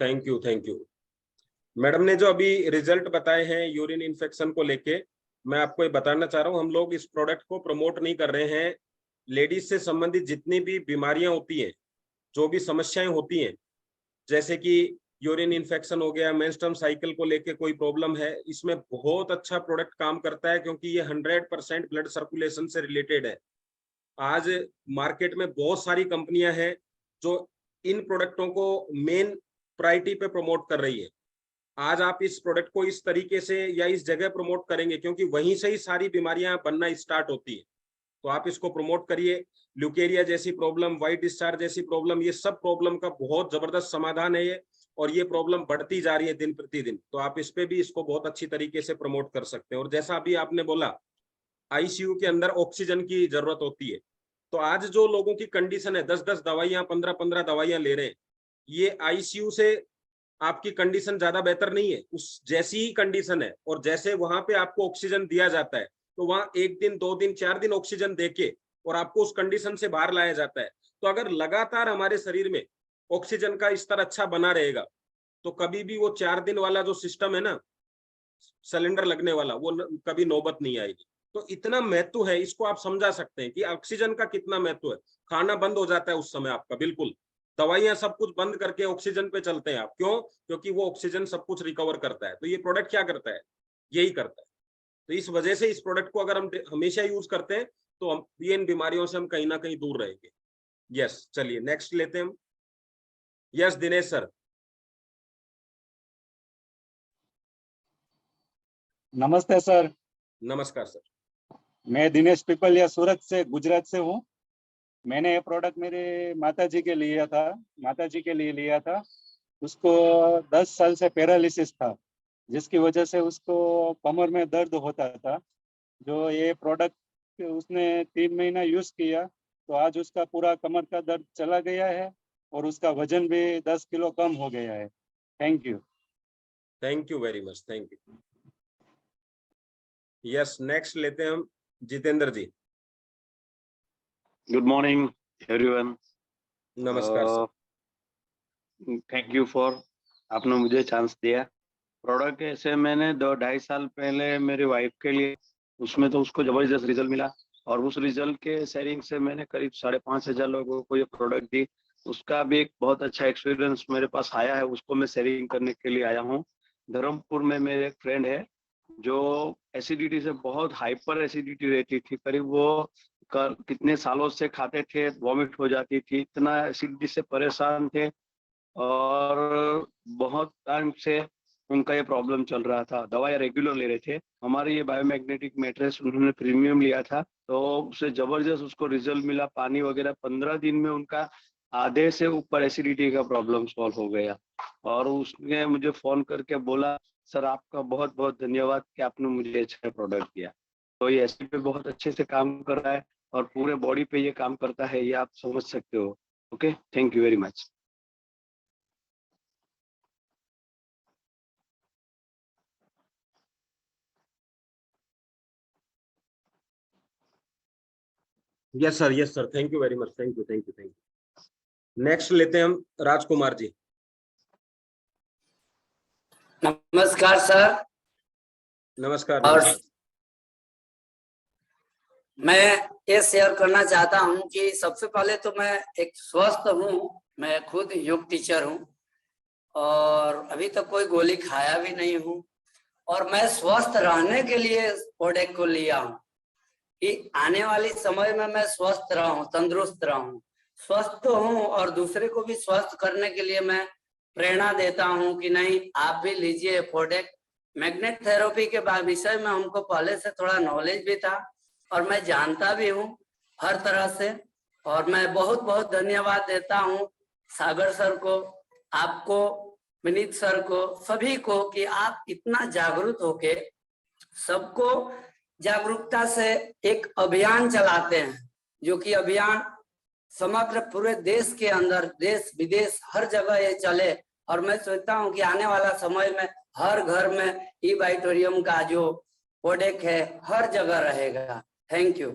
Thank you thank you. Madam ने जो अभी रिजल्ट बताए हैं यूरिन इन्फेक्शन को लेके, मैं आपको ये बताना चाह रहा हूँ, हम लोग इस प्रोडक्ट को प्रमोट नहीं कर रहे हैं। लेडीज से संबंधित जितनी भी बीमारियां होती हैं, जो भी समस्याएं होती हैं, जैसे कि यूरिन इन्फेक्शन हो गया, मेंस्ट्रुअल साइकिल को लेके कोई प्रॉब्लम है, इसमें बहुत अच्छा प्रोडक्ट काम करता है, क्योंकि ये 100% ब्लड सर्कुलेशन से रिलेटेड है। आज मार्केट में बहुत सारी कंपनियां हैं जो इन प्रोडक्टों को मेन प्रायोरिटी पे प्रमोट कर रही है। आज आप इस प्रोडक्ट को इस तरीके से या इस जगह प्रमोट करेंगे, क्योंकि वहीं से ही सारी बीमारियां बनना स्टार्ट होती है। तो आप इसको प्रमोट करिए। ल्यूकेरिया जैसी प्रॉब्लम, व्हाइट डिस्चार्ज जैसी प्रॉब्लम, ये सब प्रॉब्लम का बहुत जबरदस्त समाधान है ये, और ये प्रॉब्लम बढ़ती जा रही है दिन प्रतिदिन। तो आप इस पे भी इसको बहुत अच्छी तरीके से प्रमोट कर सकते हैं। और जैसा अभी आपने बोला, आईसीयू के अंदर ऑक्सीजन की जरूरत होती है, तो आज जो लोगों की कंडीशन है, 10-10 दवाइयां, 15-15 दवाइयां ले रहे हैं, ये आईसीयू से आपकी कंडीशन ज्यादा बेहतर नहीं है, उस जैसी ही कंडीशन है। और जैसे वहां पे आपको ऑक्सीजन दिया जाता है, तो वहां 1 दिन 2 दिन 4 दिन ऑक्सीजन देके और आपको उस कंडीशन से बाहर लाया जाता है। तो अगर लगातार हमारे शरीर में ऑक्सीजन का स्तर अच्छा बना रहेगा, तो कभी भी वो 4 दिन वाला जो सिस्टम है ना, सिलेंडर लगने वाला, वो कभी नौबत नहीं आएगी। तो इतना महत्व है, इसको आप समझा सकते हैं कि ऑक्सीजन का कितना महत्व है। खाना बंद हो जाता है उस समय आपका, बिल्कुल दवाइयां सब कुछ बंद करके ऑक्सीजन पे चलते हैं आप। क्यों? क्योंकि वो ऑक्सीजन सब कुछ रिकवर करता है। तो ये प्रोडक्ट क्या करता है? यही करता है। तो इस वजह से इस प्रोडक्ट को अगर हम हमेशा यूज करते हैं, तो हम इन बीमारियों से हम कहीं ना कहीं दूर रहेंगे। यस, चलिए नेक्स्ट लेते हैं हम। Yes Dinesh sir. नमस्ते सर। नमस्कार सर। मैं दिनेश पिपलिया सूरत से, गुजरात से हूँ। मैंने ये प्रोडक्ट मेरे माताजी के लिए लिया था। उसको 10 साल से पैरालिसिस था, जिसकी वजह से उसको कमर में दर्द होता था। जो ये प्रोडक्ट उसने 3 महीना यूज किया, तो आज उसका पूरा कमर का दर्द चला गया है और उसका वजन भी 10 किलो कम हो गया है। Thank you. Thank you very much, thank you. Yes, next लेते हैं हम Jitendra ji. Good morning everyone. नमस्कार सर। थैंक यू फॉर आपने मुझे चांस दिया। प्रोडक्ट ऐसे मैंने 2-2.5 साल पहले मेरी वाइफ के लिए, उसमें तो उसको जबरदस्त रिजल्ट मिला और उस रिजल्ट के शेयरिंग से मैंने करीब 5,500 लोगों को ये प्रोडक्ट दी। उसका भी एक बहुत अच्छा एक्सपीरियंस मेरे पास आया है, उसको मैं शेयरिंग करने के लिए आया हूँ। धर्मपुर में मेरे एक फ्रेंड है जो एसिडिटी से, बहुत हाइपर एसिडिटी रहती थी, करीब वो कितने सालों से खाते थे, वॉमिट हो जाती थी, इतना एसिडिटी से परेशान थे और बहुत टाइम से उनका ये प्रॉब्लम चल रहा था। दवाई रेगुलर ले रहे थे। हमारे ये बायोमैग्नेटिक मैट्रेस उन्होंने प्रीमियम लिया था तो उससे जबरदस्त उसको रिजल्ट मिला। पानी वगैरह 15 दिन में उनका आधे से ऊपर एसिडिटी का प्रॉब्लम सॉल्व हो गया। और उसने मुझे फोन करके बोला, सर आपका बहुत बहुत धन्यवाद कि आपने मुझे अच्छा प्रोडक्ट दिया। तो ये एसिड पे बहुत अच्छे से काम कर रहा है और पूरे बॉडी पे ये काम करता है, ये आप समझ सकते हो। Okay, thank you very much. Yes sir, thank you very much, thank you. Next लेते हैं हम राजकुमार जी। नमस्कार सर। नमस्कार। और मैं ये शेयर करना चाहता हूं कि सबसे पहले तो मैं एक स्वस्थ हूं, मैं खुद योग टीचर हूं और अभी तक कोई गोली खाया भी नहीं हूं और मैं स्वस्थ रहने के लिए प्रोडक्ट को लिया हूं कि आने वाले समय में मैं स्वस्थ रहूं, तंदुरुस्त रहूं, स्वस्थ हूं और दूसरे को भी स्वस्थ करने के लिए मैं प्रेरणा देता हूं कि नहीं आप भी लीजिए प्रोडक्ट। मैग्नेट थेरेपी के विषय में हमको पहले से थोड़ा नॉलेज भी था और मैं जानता भी हूं हर तरह से। और मैं बहुत बहुत धन्यवाद देता हूं सागर सर को, आपको, विनीत सर को, सभी को कि आप इतना जागरूक होके सबको जागरूकता से एक अभियान चलाते हैं, जो कि अभियान समग्र पूरे देश के अंदर, देश विदेश हर जगह ये चले। और मैं सोचता हूं कि आने वाला समय में हर घर में ई बाइटोरियम का जो प्रोडक्ट है हर जगह रहेगा। Thank you.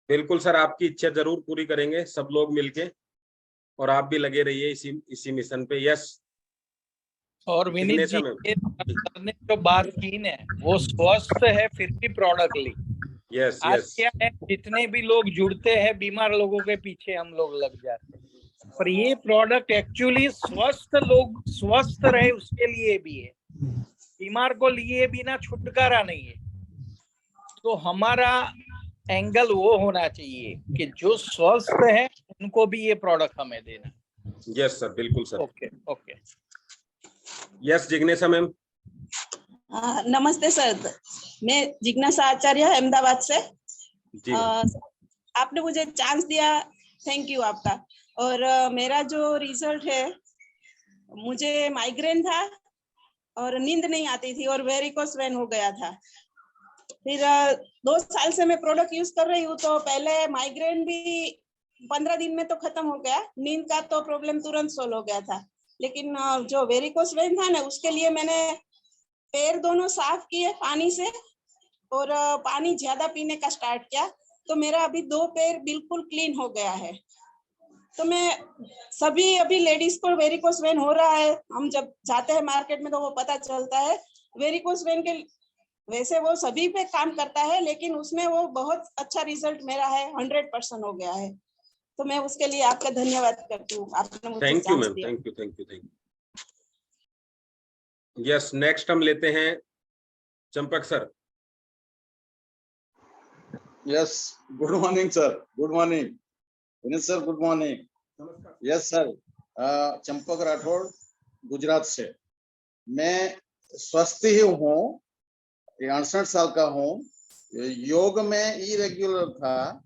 बिल्कुल सर, आपकी इच्छा जरूर पूरी करेंगे सब लोग मिलके और आप भी लगे रहिए इसी मिशन पे। यस। और विनीत जी, सर ने जो बात की है वो स्वस्थ है फिर भी प्रोडक्ट ली। यस आज यस। क्या है, जितने भी लोग जुड़ते हैं बीमार लोगों के पीछे हम लोग लग जाते हैं, पर ये प्रोडक्ट एक्चुअली स्वस्थ लोग स्वस्थ रहे उसके लिए भी है, बीमार को लिए बिना छुटकारा नहीं है। तो हमारा एंगल वो होना चाहिए कि जो स्वस्थ है उनको भी ये प्रोडक्ट हमें देना। यस सर, बिल्कुल sir. Okay okay. Yes Jignesha ma'am. नमस्ते सर, मैं जिज्ञासा आचार्य अहमदाबाद से। आपने मुझे चांस दिया, थैंक यू आपका। और मेरा जो रिजल्ट है, मुझे माइग्रेन था और नींद नहीं आती थी और वेरिकोस वेन हो गया था। फिर 2 साल से मैं प्रोडक्ट यूज कर रही हूँ। तो पहले माइग्रेन भी 15 दिन में तो खत्म हो गया, नींद का तो प्रॉब्लम तुरंत सोल्व हो गया था। लेकिन जो वेरिकोस वेन था ना, उसके लिए मैंने पैर दोनों साफ किए पानी से और पानी ज्यादा पीने का स्टार्ट किया, तो मेरा अभी 2 पैर बिल्कुल क्लीन हो गया है। तो मैं सभी अभी लेडीज को वेरिकोस वेन हो रहा है, हम जब जाते हैं मार्केट में तो वो पता चलता है। वेरिकोस वेन के वैसे वो सभी पे काम करता है, लेकिन उसमें वो बहुत अच्छा रिजल्ट मेरा है, 100% हो गया है। तो मैं उसके लिए आपका धन्यवाद करती हूँ, आपने मुझे थैंक यू चांस मैम, दिया। Thank you. यस, नेक्स्ट हम लेते हैं Champak sir. Yes, good morning sir, good morning Vineet sir, good morning. Yes sir, Champak Rathore Gujarat से। मैं स्वस्थ ही हूँ, 68 साल का हूँ। योग में इरेग्युलर था,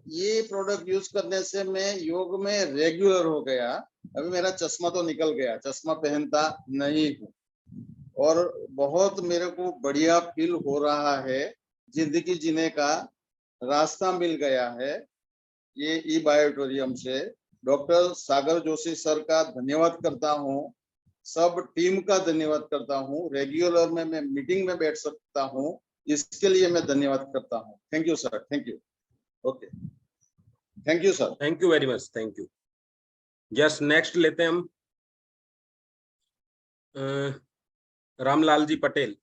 ये प्रोडक्ट यूज करने से मैं योग में रेगुलर हो गया। अभी मेरा चश्मा तो निकल गया, चश्मा पहनता नहीं हूँ और बहुत मेरे को बढ़िया फील हो रहा है। जिंदगी जीने का रास्ता मिल गया है ये ई बायोटोरियम से। डॉक्टर सागर जोशी सर का धन्यवाद करता हूँ सब टीम का धन्यवाद करता हूँ। रेगुलर में मैं मीटिंग में बैठ सकता हूँ, इसके लिए मैं धन्यवाद करता हूँ। Thank you sir, thank you. Okay, thank you sir. Thank you very much, thank you. Yes, next लेते हैं हम रामलाल जी पटेल।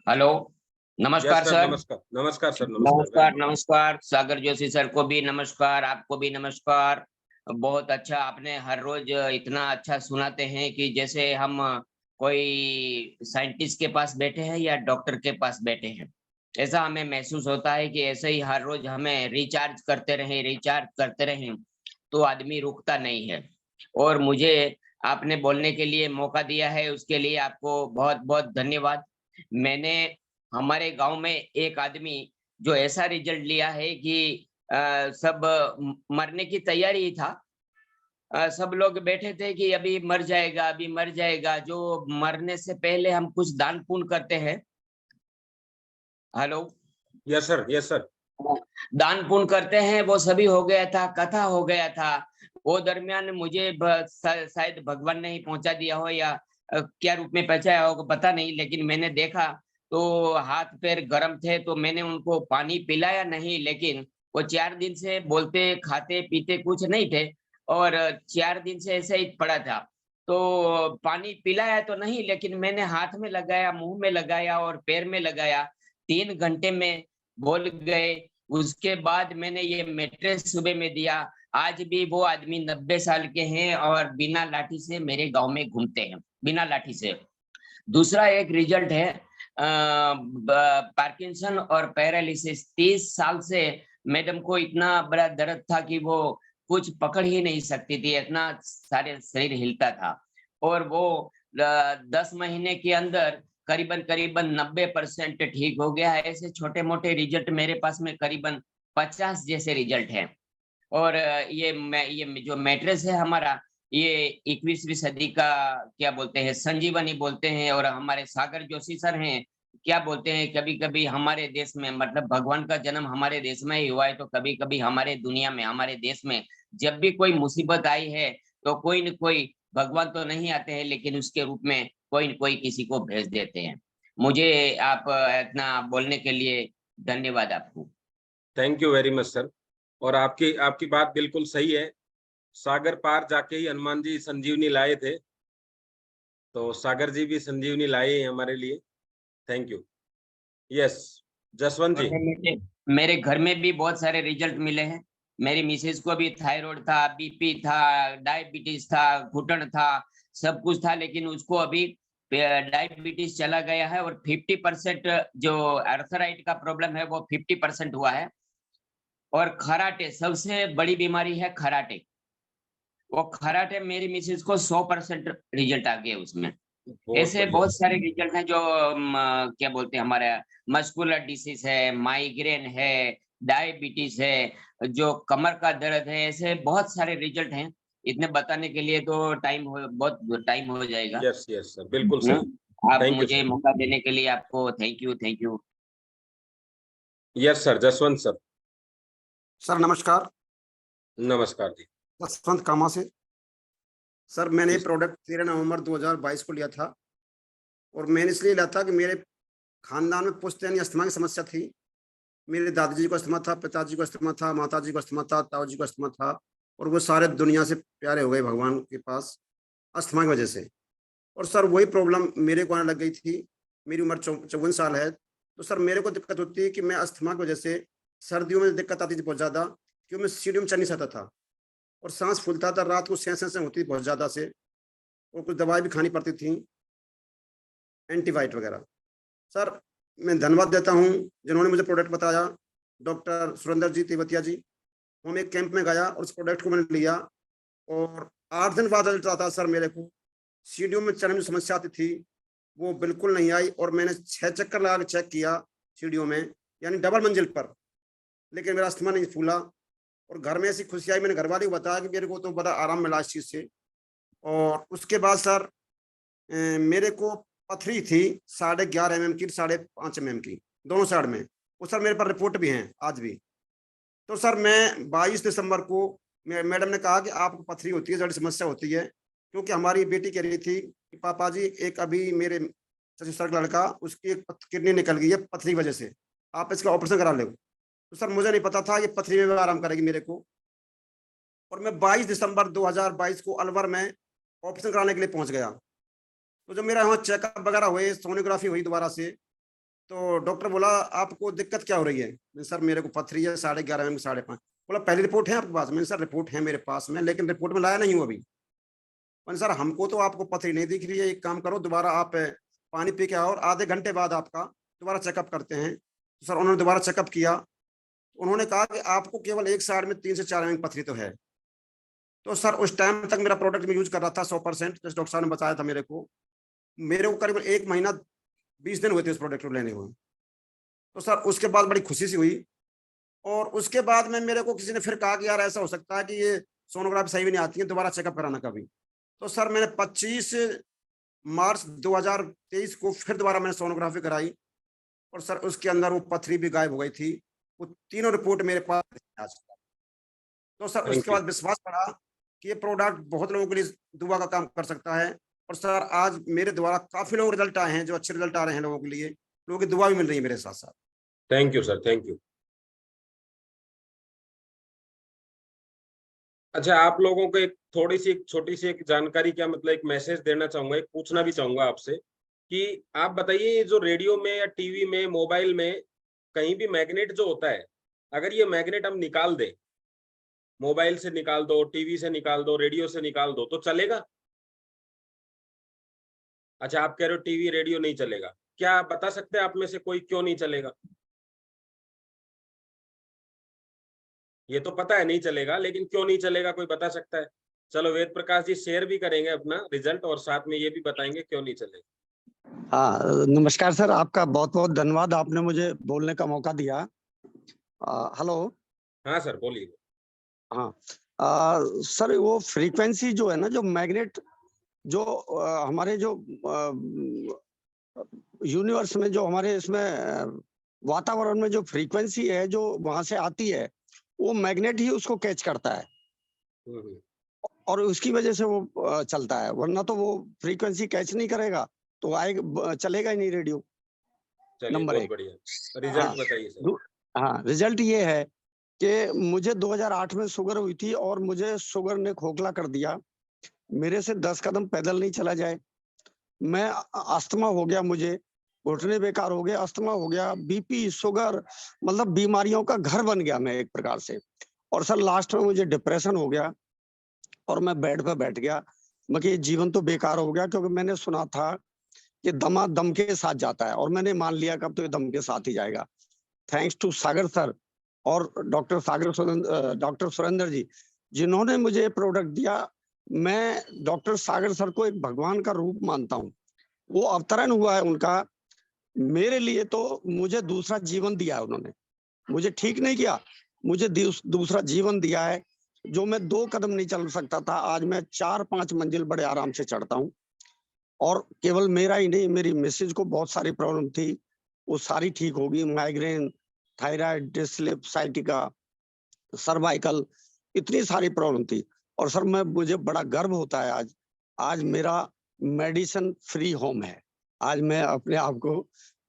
हेलो, नमस्कार Yes, sir, सर। नमस्कार, नमस्कार सर, नमस्कार। नमस्कार सागर जोशी सर को भी नमस्कार, आपको भी नमस्कार। बहुत अच्छा, आपने हर रोज इतना अच्छा सुनाते हैं कि जैसे हम कोई साइंटिस्ट के पास बैठे हैं या डॉक्टर के पास बैठे हैं। ऐसा हमें महसूस होता है कि ऐसे ही हर रोज हमें रिचार्ज करते रहें तो आदमी रुकता नहीं है। और मुझे आपने बोलने के लिए मौका दिया है, उसके लिए आपको बहुत बहुत धन्यवाद। मैंने हमारे गांव में एक आदमी जो ऐसा रिजल्ट लिया है कि सब मरने की तैयारी ही था। सब लोग बैठे थे कि अभी मर जाएगा, अभी मर जाएगा। जो मरने से पहले हम कुछ दान पुण्य करते हैं। Hello, yes sir, yes sir. दान पुण्य करते हैं, वो सभी हो गया था, कथा हो गया था। वो दरमियान मुझे शायद भगवान ने ही पहुंचा दिया हो या क्या रूप में पहुंचाया हो पता नहीं, लेकिन मैंने देखा तो हाथ पैर गर्म थे, तो मैंने उनको पानी पिलाया नहीं, लेकिन वो 4 दिन से बोलते खाते पीते कुछ नहीं थे और 4 दिन से ऐसे ही पड़ा था। तो पानी पिलाया तो नहीं, लेकिन मैंने हाथ में लगाया, मुंह में लगाया और पैर में लगाया। 3 घंटे में बोल गए। उसके बाद मैंने ये मैट्रेस सुबह में दिया। आज भी वो आदमी 90 साल के हैं और बिना लाठी से मेरे गांव में घूमते हैं, बिना लाठी से। दूसरा एक रिजल्ट है पार्किंसन और पैरालिसिस। 30 साल से मैडम को इतना बड़ा दर्द था कि वो कुछ पकड़ ही नहीं सकती थी, इतना सारे शरीर हिलता था। और वो 10 महीने के अंदर करीबन 90% ठीक हो गया है। ऐसे छोटे मोटे रिजल्ट मेरे पास में करीबन 50 जैसे रिजल्ट हैं। और ये जो मैट्रेस है हमारा, ये 21वीं सदी का क्या बोलते हैं, संजीवनी बोलते हैं। और हमारे सागर जोशी सर हैं, क्या बोलते हैं, कभी कभी हमारे देश में, मतलब भगवान का जन्म हमारे देश में ही हुआ है, तो कभी कभी हमारे दुनिया में, हमारे देश में जब भी कोई मुसीबत आई है तो कोई न कोई, भगवान तो नहीं आते हैं लेकिन उसके रूप में कोई न कोई किसी को भेज देते हैं। मुझे आप इतना बोलने के लिए धन्यवाद आपको। Thank you very much sir. और आपकी बात बिल्कुल सही है। सागर पार जाके ही हनुमान जी संजीवनी लाए थे, तो सागर जी भी संजीवनी लाए हैं हमारे लिए। Thank you. यस, जसवंत जी। मेरे घर में भी बहुत सारे रिजल्ट मिले हैं। मेरी मिसेज को भी थायराइड था, बीपी था, डायबिटीज था, घुटन था, सब कुछ था, लेकिन उसको अभी डायबिटीज चला गया है। और 50% जो आर्थराइट का प्रॉब्लम है वो 50% हुआ है। और खराटे, सबसे बड़ी बीमारी है खराटे। वो खराटे मेरी मिसेज को 100% रिजल्ट आ गए उसमें। ऐसे बहुत सारे रिजल्ट हैं जो क्या बोलते हैं, हमारा मस्कुलर डिसीज है, माइग्रेन है, डायबिटीज है, जो कमर का दर्द है, ऐसे बहुत सारे रिजल्ट हैं। इतने बताने के लिए तो बहुत टाइम हो जाएगा। यस यस सर, बिल्कुल सही। आप Thank you, मुझे sir. मौका देने के लिए आपको thank you. Yes sir, Jaswant sir. Sir नमस्कार। नमस्कार जी। जसवंत कामा से। सर मैंने ये प्रोडक्ट 13 नवंबर 2022 को लिया था, और मैंने इसलिए लिया था कि मेरे खानदान में पुश्तैनी अस्थमा की समस्या थी। मेरे दादाजी को अस्थमा था, पिताजी को अस्थमा था, माताजी को अस्थमा था, ताऊजी को अस्थमा था, और वो सारे दुनिया से प्यारे हो गए भगवान के पास अस्थमा की वजह से। और सर वही प्रॉब्लम मेरे को आने लग गई थी। मेरी उम्र 54 साल है, तो सर मेरे को दिक्कत होती है कि मैं अस्थमा की वजह से सर्दियों में दिक्कत आती थी बहुत ज़्यादा, क्योंकि मैं सीढ़ियों में चढ़ नहीं सकता था और सांस फूलता था, रात को सेंसेशन होती थी बहुत ज़्यादा से, और कुछ दवाई भी खानी पड़ती थी, एंटीबायोटिक वगैरह। सर मैं धन्यवाद देता हूं जिन्होंने मुझे प्रोडक्ट बताया, डॉक्टर सुरेंद्र जी तेवतिया जी। हम एक कैंप में गया और उस प्रोडक्ट को मैंने लिया, और 8 दिन बाद रिजल्ट आता सर मेरे को। सीढ़ियों में चढ़ने में समस्या आती थी, वो बिल्कुल नहीं आई, और मैंने 6 चक्कर लगा के चेक किया सीढ़ियों में, यानी डबल मंजिल पर, लेकिन मेरा अस्थमा नहीं फूला। और घर में ऐसी खुशी आई, मैंने घर वाले को बताया कि मेरे को तो बड़ा आराम मिला इस चीज़ से। और उसके बाद सर मेरे को पथरी थी 11.5 mm की, 5.5 mm की, दोनों साइड में। वो सर मेरे पास रिपोर्ट भी हैं आज भी। तो सर मैं 22 दिसंबर को मैडम ने कहा कि आपको पथरी होती है, जड़ समस्या होती है, क्योंकि हमारी बेटी कह रही थी कि पापा जी एक अभी मेरे ससुर का लड़का, उसकी एक किडनी निकल गई है पथरी वजह से, आप इसका ऑपरेशन करा लो। तो सर मुझे नहीं पता था कि पथरी में भी आराम करेगी मेरे को। और मैं 22 दिसंबर 2022 को अलवर में ऑपरेशन कराने के लिए पहुंच गया। तो जब मेरा वहाँ चेकअप वगैरह हुए, सोनोग्राफी हुई दोबारा से, तो डॉक्टर बोला आपको दिक्कत क्या हो रही है? सर मेरे को पथरी है 11:30 में 5:30। बोला पहली रिपोर्ट है आपके पास? मैंने सर रिपोर्ट है मेरे पास में, लेकिन रिपोर्ट में लाया नहीं हूँ अभी। मैंने सर हमको तो आपको पथरी नहीं दिख रही है, एक काम करो दोबारा आप पानी पी के आओ और आधे घंटे बाद आपका दोबारा चेकअप करते हैं। तो सर उन्होंने दोबारा चेकअप किया, उन्होंने कहा कि आपको केवल एक साइड में 3 से 4 mm पथरी तो है। तो सर उस टाइम तक मेरा प्रोडक्ट मैं यूज कर रहा था 100%, जैसे डॉक्टर साहब ने बताया था मेरे को करीब 1 महीना 20 दिन हुए थे उस प्रोडक्ट को लेने हुए। तो सर उसके बाद बड़ी खुशी सी हुई। और उसके बाद में मेरे को किसी ने फिर कहा कि यार ऐसा हो सकता है कि ये सोनोग्राफी सही भी नहीं आती है, दोबारा चेकअप कराना कभी। तो सर मैंने 25 मार्च 2023 को फिर दोबारा मैंने सोनोग्राफी कराई, और सर उसके अंदर वो पथरी भी गायब हो गई थी। वो तीनों रिपोर्ट मेरे पास आज। तो सर उसके बाद विश्वास पड़ा कि ये प्रोडक्ट बहुत लोगों के लिए दुआ का काम कर सकता है। और सर आज मेरे द्वारा काफी लोग रिजल्ट आए हैं, जो अच्छे रिजल्ट आ रहे हैं लोगों के लिए, लोगों की दुआ भी मिल रही है मेरे साथ साथ। Thank you sir, thank you. अच्छा, आप लोगों को एक थोड़ी सी छोटी सी एक जानकारी, क्या मतलब एक मैसेज देना चाहूंगा, एक पूछना भी चाहूंगा आपसे कि आप बताइए जो रेडियो में या टीवी में मोबाइल में कहीं भी मैग्नेट जो होता है, अगर ये मैग्नेट हम निकाल दें, मोबाइल से निकाल दो, टीवी से निकाल दो, रेडियो से निकाल दो, तो चलेगा? अच्छा, आप कह रहे हो टीवी रेडियो नहीं चलेगा, क्या आप बता सकते हैं आप में से कोई क्यों नहीं चलेगा? ये तो पता है नहीं चलेगा, लेकिन क्यों नहीं चलेगा कोई बता सकता है? चलो वेद प्रकाश जी शेयर भी करेंगे अपना रिजल्ट और साथ में ये भी बताएंगे क्यों नहीं चलेगा। हाँ, नमस्कार सर, आपका बहुत बहुत धन्यवाद, आपने मुझे बोलने का मौका दिया। हेलो। हाँ सर बोलिए। हाँ, सर वो फ्रीक्वेंसी जो है ना, जो मैग्नेट जो हमारे जो यूनिवर्स में, जो हमारे इसमें वातावरण में जो फ्रीक्वेंसी है जो वहां से आती है, वो मैग्नेट ही उसको कैच करता है और उसकी वजह से वो चलता है, वरना तो वो फ्रीक्वेंसी कैच नहीं करेगा तो आएगा, चलेगा ही नहीं रेडियो। नंबर 1। रिजल्ट बताइए सर। हाँ, रिजल्ट ये है कि मुझे 2008 में शुगर हुई थी और मुझे शुगर ने खोखला कर दिया, मेरे से 10 कदम पैदल नहीं चला जाए। मैं अस्थमा हो गया, मुझे घुटने बेकार हो गए, अस्थमा हो गया, बीपी, शुगर, मतलब बीमारियों का घर बन गया मैं एक प्रकार से। और सर लास्ट में मुझे डिप्रेशन हो गया और मैं बेड पे बैठ गया, मगर ये जीवन तो बेकार हो गया, क्योंकि मैंने सुना था कि दमा दम के साथ जाता है और मैंने मान लिया कब तो ये दम के साथ ही जाएगा। थैंक्स टू सागर सर और डॉक्टर सुरेंद्र जी, जिन्होंने मुझे प्रोडक्ट दिया। मैं डॉक्टर सागर सर को एक भगवान का रूप मानता हूँ, वो अवतरण हुआ है उनका मेरे लिए, तो मुझे दूसरा जीवन दिया है उन्होंने, मुझे ठीक नहीं किया, मुझे दूसरा जीवन दिया है। जो मैं 2 कदम नहीं चल सकता था, आज मैं 4-5 मंजिल बड़े आराम से चढ़ता हूँ। और केवल मेरा ही नहीं, मेरी मिसेज को बहुत सारी प्रॉब्लम थी, वो सारी ठीक होगी। माइग्रेन, थायराइड, डिस्लिप, साइटिका, सर्वाइकल, इतनी सारी प्रॉब्लम थी। और सर मुझे बड़ा गर्व होता है आज मेरा मेडिसिन फ्री होम है। आज मैं अपने आप को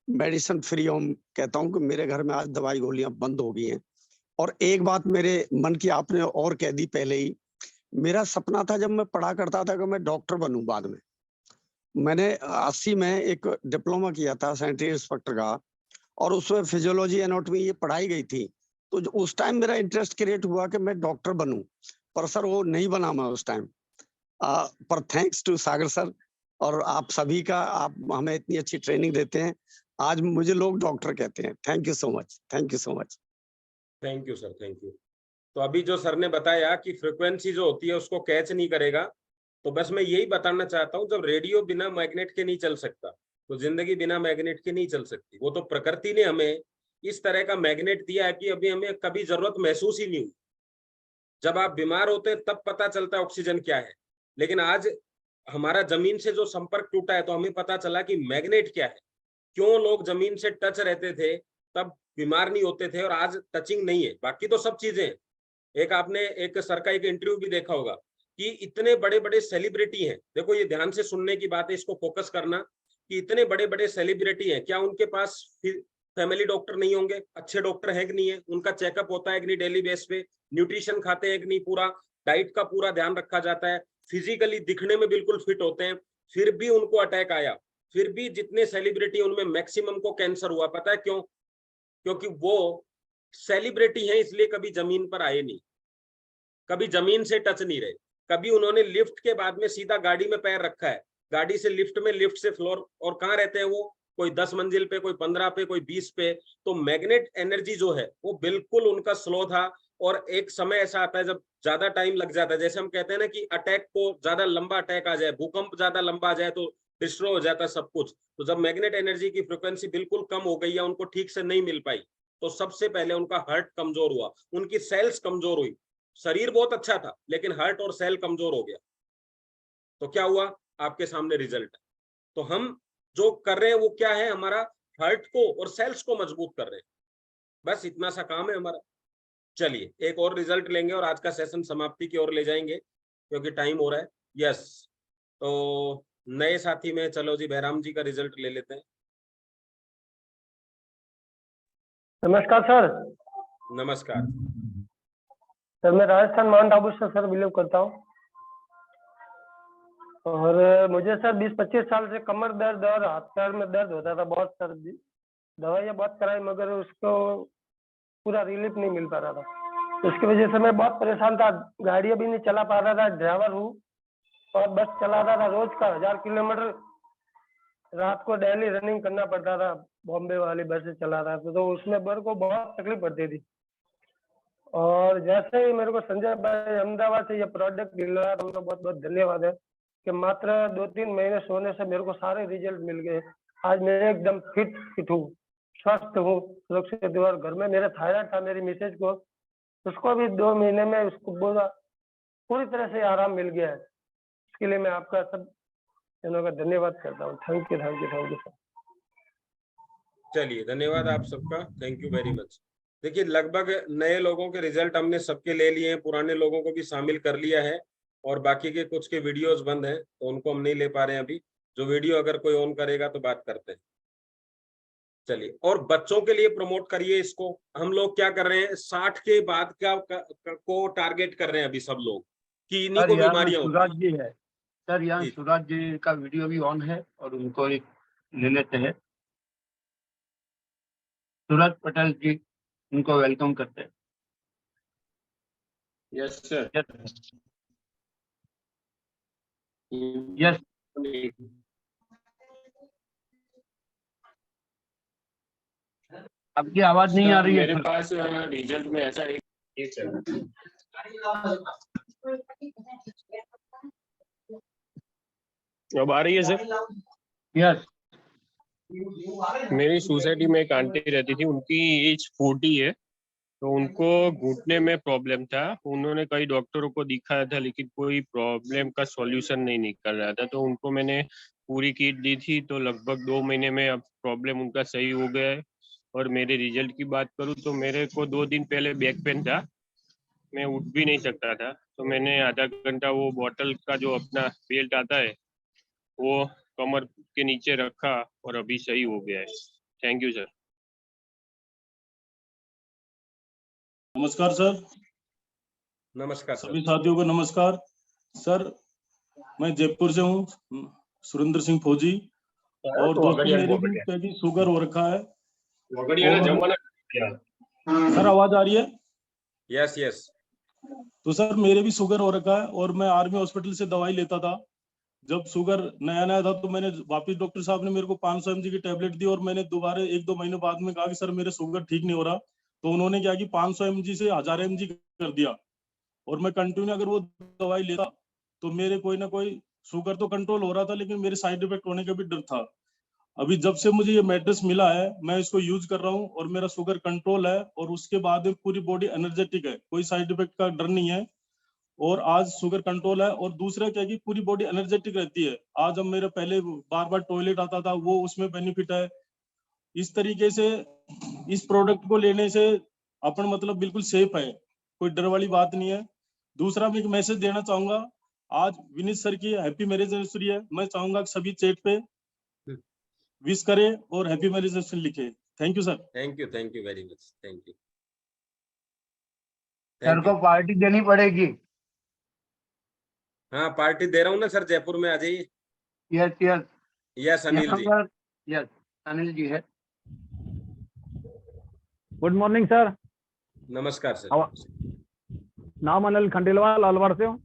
मेडिसिन फ्री होम कहता हूँ कि मेरे घर में आज दवाई गोलियां बंद हो गई हैं। और एक बात मेरे मन की आपने और कह दी पहले ही, मेरा सपना था जब मैं पढ़ा करता था कि मैं डॉक्टर बनूं। बाद में मैंने 80 में एक डिप्लोमा किया था सैनिटरी इंस्पेक्टर का, और उसमें फिजियोलॉजी, एनाटॉमी ये पढ़ाई गई थी। तो उस टाइम मेरा इंटरेस्ट क्रिएट हुआ कि मैं डॉक्टर बनूं, पर सर वो नहीं बना मैं उस टाइम। पर थैंक्स टू सागर सर और आप सभी का, आप हमें इतनी अच्छी ट्रेनिंग देते हैं, आज मुझे लोग डॉक्टर कहते हैं। Thank you so much, thank you so much. Thank you sir, thank you. तो अभी जो सर ने बताया कि फ्रिक्वेंसी जो होती है उसको कैच नहीं करेगा, तो बस मैं यही बताना चाहता हूँ, जब रेडियो बिना मैग्नेट के नहीं चल सकता तो जिंदगी बिना मैग्नेट के नहीं चल सकती। वो तो प्रकृति ने हमें इस तरह का मैग्नेट दिया है कि अभी हमें कभी जरूरत महसूस ही नहीं हुई। जब आप बीमार होते तब पता चलता है ऑक्सीजन क्या है, लेकिन आज हमारा जमीन से जो संपर्क टूटा है तो हमें पता चला कि मैग्नेट क्या है। क्यों लोग जमीन से टच रहते थे तब बीमार नहीं होते थे और आज टचिंग नहीं है, बाकी तो सब चीजें हैं। एक आपने एक सर का एक इंटरव्यू भी देखा होगा कि इतने बड़े बड़े सेलिब्रिटी हैं, देखो ये ध्यान से सुनने की बात है, इसको फोकस करना, कि इतने बड़े बड़े सेलिब्रिटी हैं, क्या उनके पास फैमिली डॉक्टर नहीं होंगे? अच्छे डॉक्टर है कि नहीं है? उनका चेकअप होता है कि नहीं डेली बेस पे? न्यूट्रिशन खाते हैं कि नहीं? पूरा डाइट का पूरा ध्यान रखा जाता है? फिजिकली दिखने में बिल्कुल फिट होते हैं, फिर भी उनको अटैक आया। फिर भी जितने सेलिब्रिटी उनमें मैक्सिमम को कैंसर हुआ, पता है क्यों? क्योंकि वो सेलिब्रिटी हैं, इसलिए कभी जमीन पर आए नहीं, कभी जमीन से टच नहीं रहे, कभी उन्होंने लिफ्ट के बाद में सीधा गाड़ी में पैर रखा है, गाड़ी से लिफ्ट में, लिफ्ट से फ्लोर, और कहाँ रहते हैं वो? कोई 10 मंजिल पे, कोई 15 पे, कोई 20 पे। तो मैग्नेट एनर्जी जो है वो बिल्कुल उनका स्लो था, और एक समय ऐसा आता है जब ज्यादा टाइम लग जाता है, जैसे हम कहते हैं ना कि अटैक को ज्यादा लंबा अटैक आ जाए, भूकंप ज्यादा लंबा आ जाए तो डिस्ट्रॉय हो जाता है सब कुछ। तो जब मैग्नेट एनर्जी की फ्रिक्वेंसी बिल्कुल कम हो गई या उनको ठीक से नहीं मिल पाई, तो सबसे पहले उनका हार्ट कमजोर हुआ, उनकी सेल्स कमजोर हुई। शरीर बहुत अच्छा था लेकिन हार्ट और सेल कमजोर हो गया। तो क्या हुआ? आपके सामने रिजल्ट है। तो हम जो कर रहे हैं वो क्या है? हमारा हार्ट को और सेल्स को मजबूत कर रहे हैं, बस इतना सा काम है हमारा। चलिए एक और रिजल्ट लेंगे और आज का सेशन समाप्ति की ओर ले जाएंगे क्योंकि टाइम हो रहा है। यस, तो नए साथी में चलो जी बहराम जी का रिजल्ट ले लेते हैं। नमस्कार सर। नमस्कार सर मैं राजस्थान माउंट आबू से सर बिलोंग करता हूँ, और मुझे सर 20-25 साल से कमर दर्द और हाथ पैर में दर्द होता था बहुत सर। दवाइयाँ बहुत कराई मगर उसको पूरा रिलीफ नहीं मिल पा रहा था। तो उसकी वजह से मैं बहुत परेशान था, गाड़ियाँ भी नहीं चला पा रहा था। ड्राइवर हूँ और बस चलाता था, रोज का 1000 किलोमीटर रात को डेली रनिंग करना पड़ता था, बॉम्बे वाली बस से चला रहा था, तो उसमें मेरे को बहुत तकलीफ पड़ती थी। और जैसे ही मेरे को संजय भाई अहमदाबाद से ये प्रोडक्ट मिला, तो उनका बहुत बहुत धन्यवाद है कि मात्र 2-3 महीने सोने से मेरे को सारे रिजल्ट मिल गए। आज मैं एकदम फिट हूँ, स्वस्थ हूँ, सुरक्षित हूँ। और घर में मेरे थायराइड था, मेरी मिसेज को, उसको भी 2 महीने में उसको पूरी तरह से आराम मिल गया है। इसके लिए मैं आपका सब जनों का धन्यवाद करता हूँ। Thank you sir. चलिए धन्यवाद आप सबका, थैंक यू वेरी मच। देखिए लगभग नए लोगों के रिजल्ट हमने सबके ले लिए हैं, पुराने लोगों को भी शामिल कर लिया है, और बाकी के कुछ के वीडियोस बंद हैं तो उनको हम नहीं ले पा रहे हैं अभी। जो वीडियो अगर कोई ऑन करेगा तो बात करते हैं। चलिए, और बच्चों के लिए प्रमोट करिए इसको। हम लोग क्या कर रहे हैं, 60 के बाद को टारगेट कर रहे हैं अभी सब लोग, कि इन्हीं को बीमारियां होती सूरज जी है सर, यहाँ सूरज जी का वीडियो भी ऑन है और उनको एक ले लेते हैं। सूरज पटेल जी, उनको वेलकम करते हैं। Yes sir. यस आपकी आवाज नहीं आ रही है। मेरे पास रिजल्ट में ऐसा एक अब आ रही है सर? यस। मेरी सोसाइटी में एक आंटी रहती थी, उनकी एज 40 है, तो उनको घुटने में प्रॉब्लम था। उन्होंने कई डॉक्टरों को दिखाया था लेकिन कोई प्रॉब्लम का सॉल्यूशन नहीं निकल रहा था, तो उनको मैंने पूरी किट दी थी, तो लगभग 2 महीने में अब प्रॉब्लम उनका सही हो गया है। और मेरे रिजल्ट की बात करूँ तो मेरे को 2 दिन पहले बैक पेन था, मैं उठ भी नहीं सकता था, तो मैंने आधा घंटा वो बॉटल का जो अपना बेल्ट आता है वो कमर के नीचे रखा और अभी सही हो गया है। Thank you sir. नमस्कार सर। नमस्कार सभी साथियों को नमस्कार सर। मैं जयपुर से हूँ, सुरेंद्र सिंह फौजी, और दोस्तों मेरी भी कभी शुगर हो रखा है। सर आवाज आ रही है? Yes yes. तो सर मेरे भी शुगर हो रखा है और मैं आर्मी हॉस्पिटल से दवाई लेता था। जब शुगर नया नया था तो मैंने वापिस डॉक्टर साहब ने मेरे को 500 mg की टेबलेट दी, और मैंने दोबारा 1-2 महीने बाद में कहा कि सर मेरे शुगर ठीक नहीं हो रहा, तो उन्होंने क्या कि 500 mg से 1000 mg कर दिया, और मैं कंटिन्यू अगर वो दवाई लेता तो मेरे कोई ना कोई शुगर तो कंट्रोल हो रहा था, लेकिन मेरे साइड इफेक्ट होने का भी डर था। अभी जब से मुझे ये मेडिसिन मिला है मैं इसको यूज कर रहा हूँ और मेरा शुगर कंट्रोल है, और उसके बाद पूरी बॉडी एनर्जेटिक है, कोई साइड इफेक्ट का डर नहीं है, और आज शुगर कंट्रोल है। और दूसरा क्या कि पूरी बॉडी एनर्जेटिक रहती है। आज अब मेरे पहले बार बार टॉयलेट आता था, वो उसमें बेनिफिट है। इस तरीके से इस प्रोडक्ट को लेने से अपन मतलब बिल्कुल सेफ है। कोई डर वाली बात नहीं है। दूसरा मैं एक मैसेज देना चाहूंगा, आज विनीत सर की हैप्पी मैरिज एनिवर्सरी है। मैं चाहूंगा कि सभी चैट पे विश करें और हैप्पी मैरिज एनिवर्सरी लिखे। Thank you sir. Thank you very much, thank you. Sir को पार्टी देनी पड़ेगी। हाँ पार्टी दे रहा हूँ ना सर, जयपुर में आ जाइए। Yes yes yes Anil ji. Yes Anil ji है। Good morning sir. नमस्कार सर। नाम अनिल खंडेलवाल अलवर से हूँ।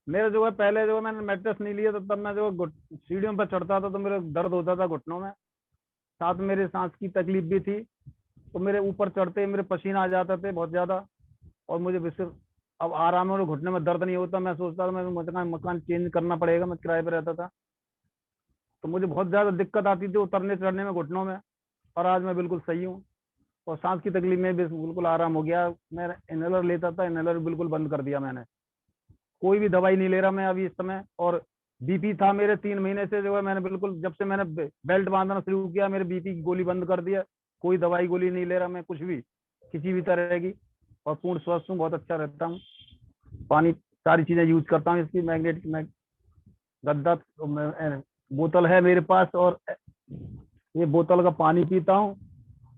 मेरे जो है पहले जो मैंने मैट्रेस नहीं लिया तो तब मैं जो सीढ़ियों पर चढ़ता था तो मेरे दर्द होता था घुटनों में, साथ में मेरे सांस की तकलीफ भी थी। तो मेरे ऊपर चढ़ते मेरे पसीना आ जाते थे बहुत ज्यादा, और मुझे विशेष अब आराम है, घुटने में दर्द नहीं होता। मैं सोचता था मैं मकान चेंज करना पड़ेगा, मैं किराए पे रहता था तो मुझे बहुत ज्यादा दिक्कत आती थी उतरने चढ़ने में घुटनों में। और आज मैं बिल्कुल सही हूँ और सांस की तकलीफ में भी बिल्कुल आराम हो गया। मैं इनहेलर लेता था, इनहेलर बिल्कुल बंद कर दिया मैंने, कोई भी दवाई नहीं ले रहा मैं अभी इस समय। और बीपी था मेरे 3 महीने से, जो है मैंने बिल्कुल जब से मैंने बेल्ट बांधना शुरू किया मेरे बीपी की गोली बंद कर दिया। कोई दवाई गोली नहीं ले रहा मैं कुछ भी, किसी भी तरह की, और पूर्ण स्वस्थ हूँ, बहुत अच्छा रहता हूँ। पानी सारी चीजें यूज करता हूँ इसकी, मैग्नेटिक गद्दा बोतल है मेरे पास, और ये बोतल का पानी पीता हूँ,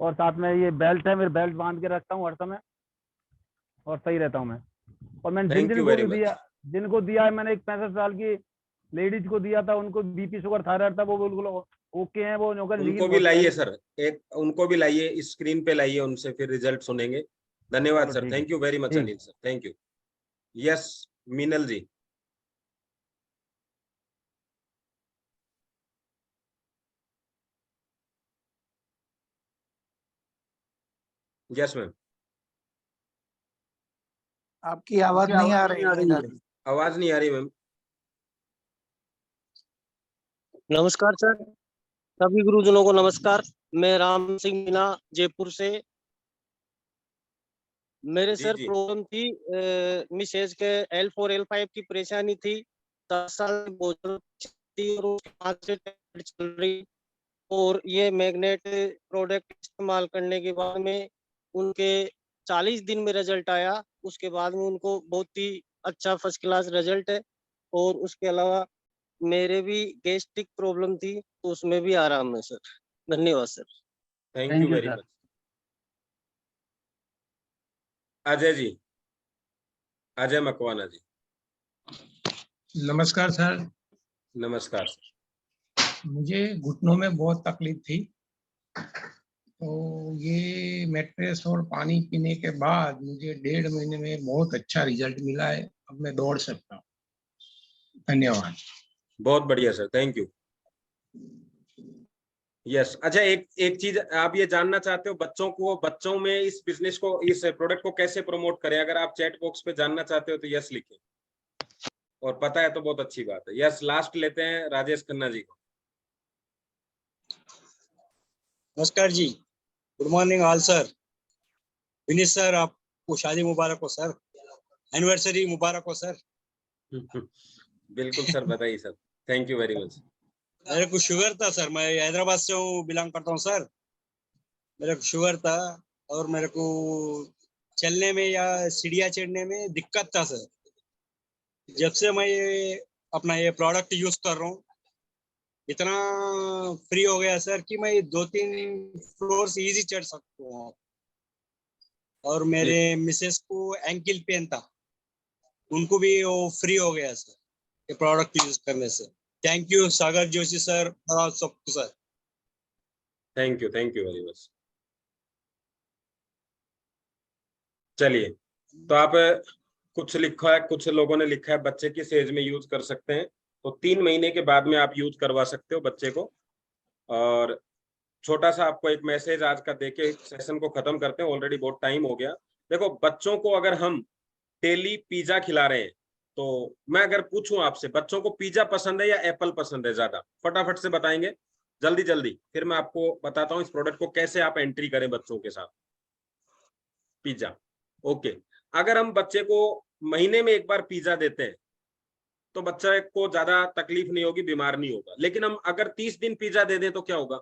और साथ में ये बेल्ट है, मेरे बेल्ट बांध के रखता हूँ हर समय, और सही रहता हूँ मैं। और मैंने जिनको दिया है मैंने, एक 65 साल की लेडीज को दिया था, उनको बीपी शुगर थायराइड था, वो बिल्कुल ओके हैं वो। उनको भी लाइए सर, उनको भी लाइए, स्क्रीन पे लाइए, उनसे फिर रिजल्ट सुनेंगे। धन्यवाद sir, thank you very much Anil sir, thank you. Yes Meenal ji. Yes ma'am. आपकी आवाज नहीं आ रही। आवाज नहीं आ रही मैम। नमस्कार सर, सभी गुरुजनों को नमस्कार। मैं राम सिंह मीना जयपुर से। मेरे सर प्रॉब्लम थी मिसेज के L4 L5 की परेशानी थी। 10 साल बोतल थी और उसके 5 से टैबलेट चल रही, और ये मैग्नेट प्रोडक्ट इस्तेमाल करने के बाद में उनके 40 दिन में रिजल्ट आया। उसके बाद में उनको बहुत ही अच्छा फर्स्ट क्लास रिजल्ट है। और उसके अलावा मेरे भी गैस्ट्रिक प्रॉब्लम थी तो उसमें भी आराम है सर। धन्यवाद sir. Thank you very much. Ajay ji, Ajay Makwana ji. नमस्कार सर। नमस्कार सर। मुझे घुटनों में बहुत तकलीफ थी, तो ये मैट्रेस और पानी पीने के बाद मुझे 1.5 महीने में बहुत अच्छा रिजल्ट मिला है। अब मैं दौड़ सकता हूँ। धन्यवाद। बहुत बढ़िया सर, थैंक यू। यस अच्छा, एक चीज आप ये जानना चाहते हो, बच्चों में इस बिजनेस को, इस प्रोडक्ट को कैसे प्रमोट करें? अगर आप चैट बॉक्स पे जानना चाहते हो तो यस लिखें, और पता है तो बहुत अच्छी बात है। यस लास्ट लेते हैं राजेश खन्ना जी को। नमस्कार जी, good morning all sir. Vineet sir, आपको शादी मुबारक हो सर, एनिवर्सरी मुबारक हो सर। बिल्कुल सर, बताइए sir. Thank you very much. मेरे को शुगर था सर, मैं हैदराबाद से हूँ, बिलोंग करता हूँ सर। मेरे को शुगर था और मेरे को चलने में या सीढ़ियाँ चढ़ने में दिक्कत था सर। जब से मैं अपना ये प्रोडक्ट यूज कर रहा हूँ, इतना फ्री हो गया सर कि मैं 2-3 फ्लोर से इजी चढ़ सकता हूँ। और मेरे मिसेस को एंकल पेन था, उनको भी वो फ्री हो गया सर ये प्रोडक्ट यूज करने से। Thank you Sagar Joshi sir और सबको sir. Thank you very much. चलिए, तो आप कुछ लिखा है, कुछ लोगों ने लिखा है बच्चे किस एज में यूज कर सकते हैं, तो 3 महीने के बाद में आप यूज करवा सकते हो बच्चे को। और छोटा सा आपको एक मैसेज आज का देके सेशन को खत्म करते हैं, ऑलरेडी बहुत टाइम हो गया। देखो, बच्चों को अगर हम डेली पिज्जा खिला रहे हैं, तो मैं अगर पूछूं आपसे, बच्चों को पिज्जा पसंद है या एप्पल पसंद है ज्यादा? फटाफट से बताएंगे, जल्दी जल्दी, फिर मैं आपको बताता हूं इस प्रोडक्ट को कैसे आप एंट्री करें बच्चों के साथ। Pizza, okay. अगर हम बच्चे को महीने में 1 बार पिज्जा देते हैं तो बच्चे को ज्यादा तकलीफ नहीं होगी, बीमार नहीं होगा। लेकिन हम अगर 30 दिन पिज्जा दे दें तो क्या होगा?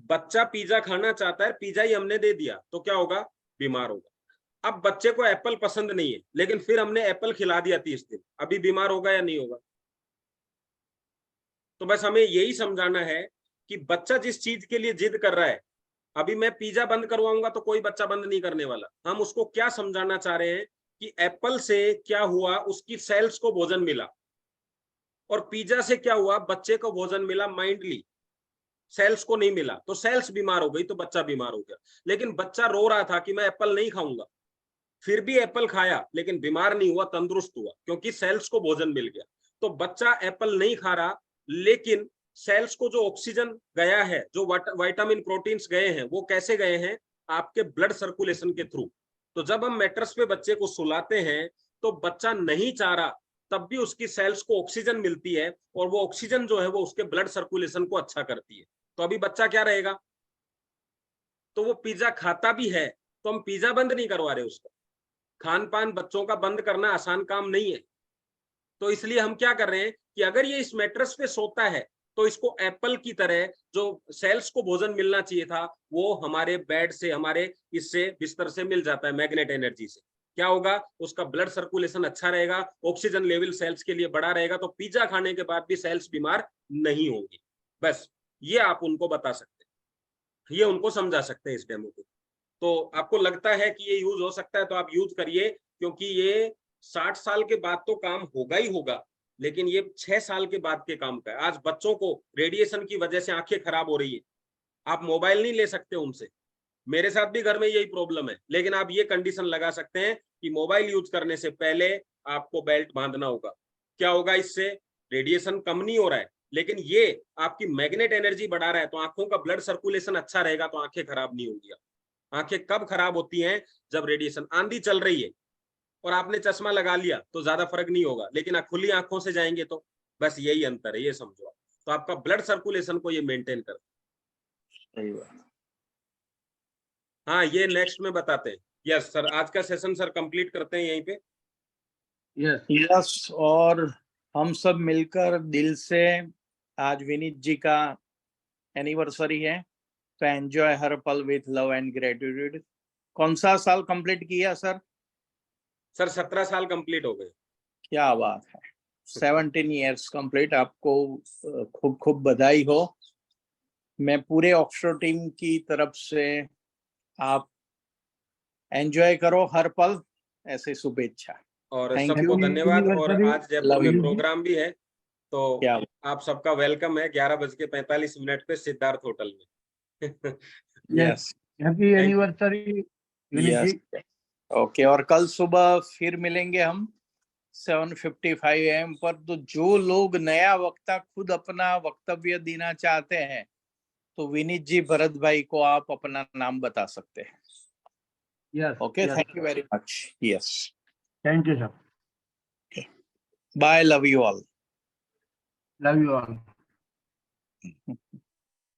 बच्चा पिज्जा खाना चाहता है, पिज्जा ही हमने दे दिया तो क्या होगा? बीमार होगा। अब बच्चे को एप्पल पसंद नहीं है, लेकिन फिर हमने एप्पल खिला दिया 30 दिन, अभी बीमार होगा या नहीं होगा? तो बस हमें यही समझाना है कि बच्चा जिस चीज के लिए जिद कर रहा है, अभी मैं पिज्जा बंद करवाऊंगा तो कोई बच्चा बंद नहीं करने वाला। हम उसको क्या समझाना चाह रहे हैं कि एप्पल से क्या हुआ, उसकी सेल्स को भोजन मिला, और पिज्जा से क्या हुआ, बच्चे को भोजन मिला माइंडली, सेल्स को नहीं मिला, तो सेल्स बीमार हो गई तो बच्चा बीमार हो गया। लेकिन बच्चा रो रहा था कि मैं एप्पल नहीं खाऊंगा, फिर भी एप्पल खाया, लेकिन बीमार नहीं हुआ, तंदुरुस्त हुआ, क्योंकि सेल्स को भोजन मिल गया। तो बच्चा एप्पल नहीं खा रहा, लेकिन सेल्स को जो ऑक्सीजन गया है, जो विटामिन प्रोटीन्स गए हैं, वो कैसे गए हैं? आपके ब्लड सर्कुलेशन के थ्रू। तो जब हम मैट्रेस पे बच्चे को सुलाते हैं तो बच्चा नहीं चाह रहा, तब भी उसकी सेल्स को ऑक्सीजन मिलती है, और वो ऑक्सीजन जो है वो उसके ब्लड सर्कुलेशन को अच्छा करती है। तो अभी बच्चा क्या रहेगा? तो वो पिज्जा खाता भी है, तो हम पिज्जा बंद नहीं करवा रहे उसका। खान पान बच्चों का बंद करना आसान काम नहीं है। तो इसलिए हम क्या कर रहे हैं कि अगर ये इस मैट्रेस पे सोता है तो इसको एप्पल की तरह जो सेल्स को भोजन मिलना चाहिए था, वो हमारे बेड से, हमारे इससे बिस्तर से मिल जाता है, मैग्नेट एनर्जी से। क्या होगा? उसका ब्लड सर्कुलेशन अच्छा रहेगा, ऑक्सीजन लेवल सेल्स के लिए बड़ा रहेगा, तो पिज्जा खाने के बाद भी सेल्स बीमार नहीं होंगी। बस ये आप उनको बता सकते हैं, ये उनको समझा सकते हैं इस डेमो को। तो आपको लगता है कि ये यूज हो सकता है तो आप यूज करिए, क्योंकि ये 60 साल के बाद तो काम होगा ही होगा, लेकिन ये 6 साल के बाद के काम का है। आज बच्चों को रेडिएशन की वजह से आंखें खराब हो रही है, आप मोबाइल नहीं ले सकते उनसे। मेरे साथ भी घर में यही प्रॉब्लम है, लेकिन आप ये कंडीशन लगा सकते हैं कि मोबाइल यूज करने से पहले आपको बेल्ट बांधना होगा। क्या होगा इससे? रेडिएशन कम नहीं हो रहा है, लेकिन ये आपकी मैग्नेट एनर्जी बढ़ा रहा है, तो आंखों का ब्लड सर्कुलेशन अच्छा रहेगा, तो आंखें खराब नहीं होंगी। आंखें कब खराब होती हैं? जब रेडिएशन, आंधी चल रही है और आपने चश्मा लगा लिया तो ज्यादा फर्क नहीं होगा, लेकिन आप खुली आंखों से जाएंगे तो, बस यही अंतर है, ये समझो आप। तो आपका ब्लड सर्कुलेशन को ये मेंटेन कर। सही बात। हाँ, ये नेक्स्ट में बताते हैं। यस सर, आज का सेशन सर कंप्लीट करते हैं यहीं पे। यस, और हम सब मिलकर दिल से, आज विनीत जी का एनिवर्सरी है, तो एंजॉय हर पल विथ लव एंड ग्रेटिट्यूड। कौन सा साल कंप्लीट किया सर? सर 17 साल कंप्लीट हो गए। क्या बात है, 17 ईयर्स कंप्लीट। आपको खूब खूब बधाई हो। मैं पूरे ऑफशोर टीम की तरफ से आप एंजॉय करो हर पल, ऐसे शुभेच्छा। और Thank सबको you. धन्यवाद। और आज जयपुर Love में you. प्रोग्राम भी है, तो क्या आप सबका वेलकम है 11:45 पे सिद्धार्थ होटल में। Yes, happy anniversary Vineet yes, जी। ओके। और कल सुबह फिर मिलेंगे हम 7:55 AM पर। तो जो लोग नया वक्ता खुद अपना वक्तव्य देना चाहते हैं, तो विनीत जी, भरत भाई को आप अपना नाम बता सकते हैं। Yes, okay, thank you very much. Yes, thank you sir. Bye, love you all. Love you all.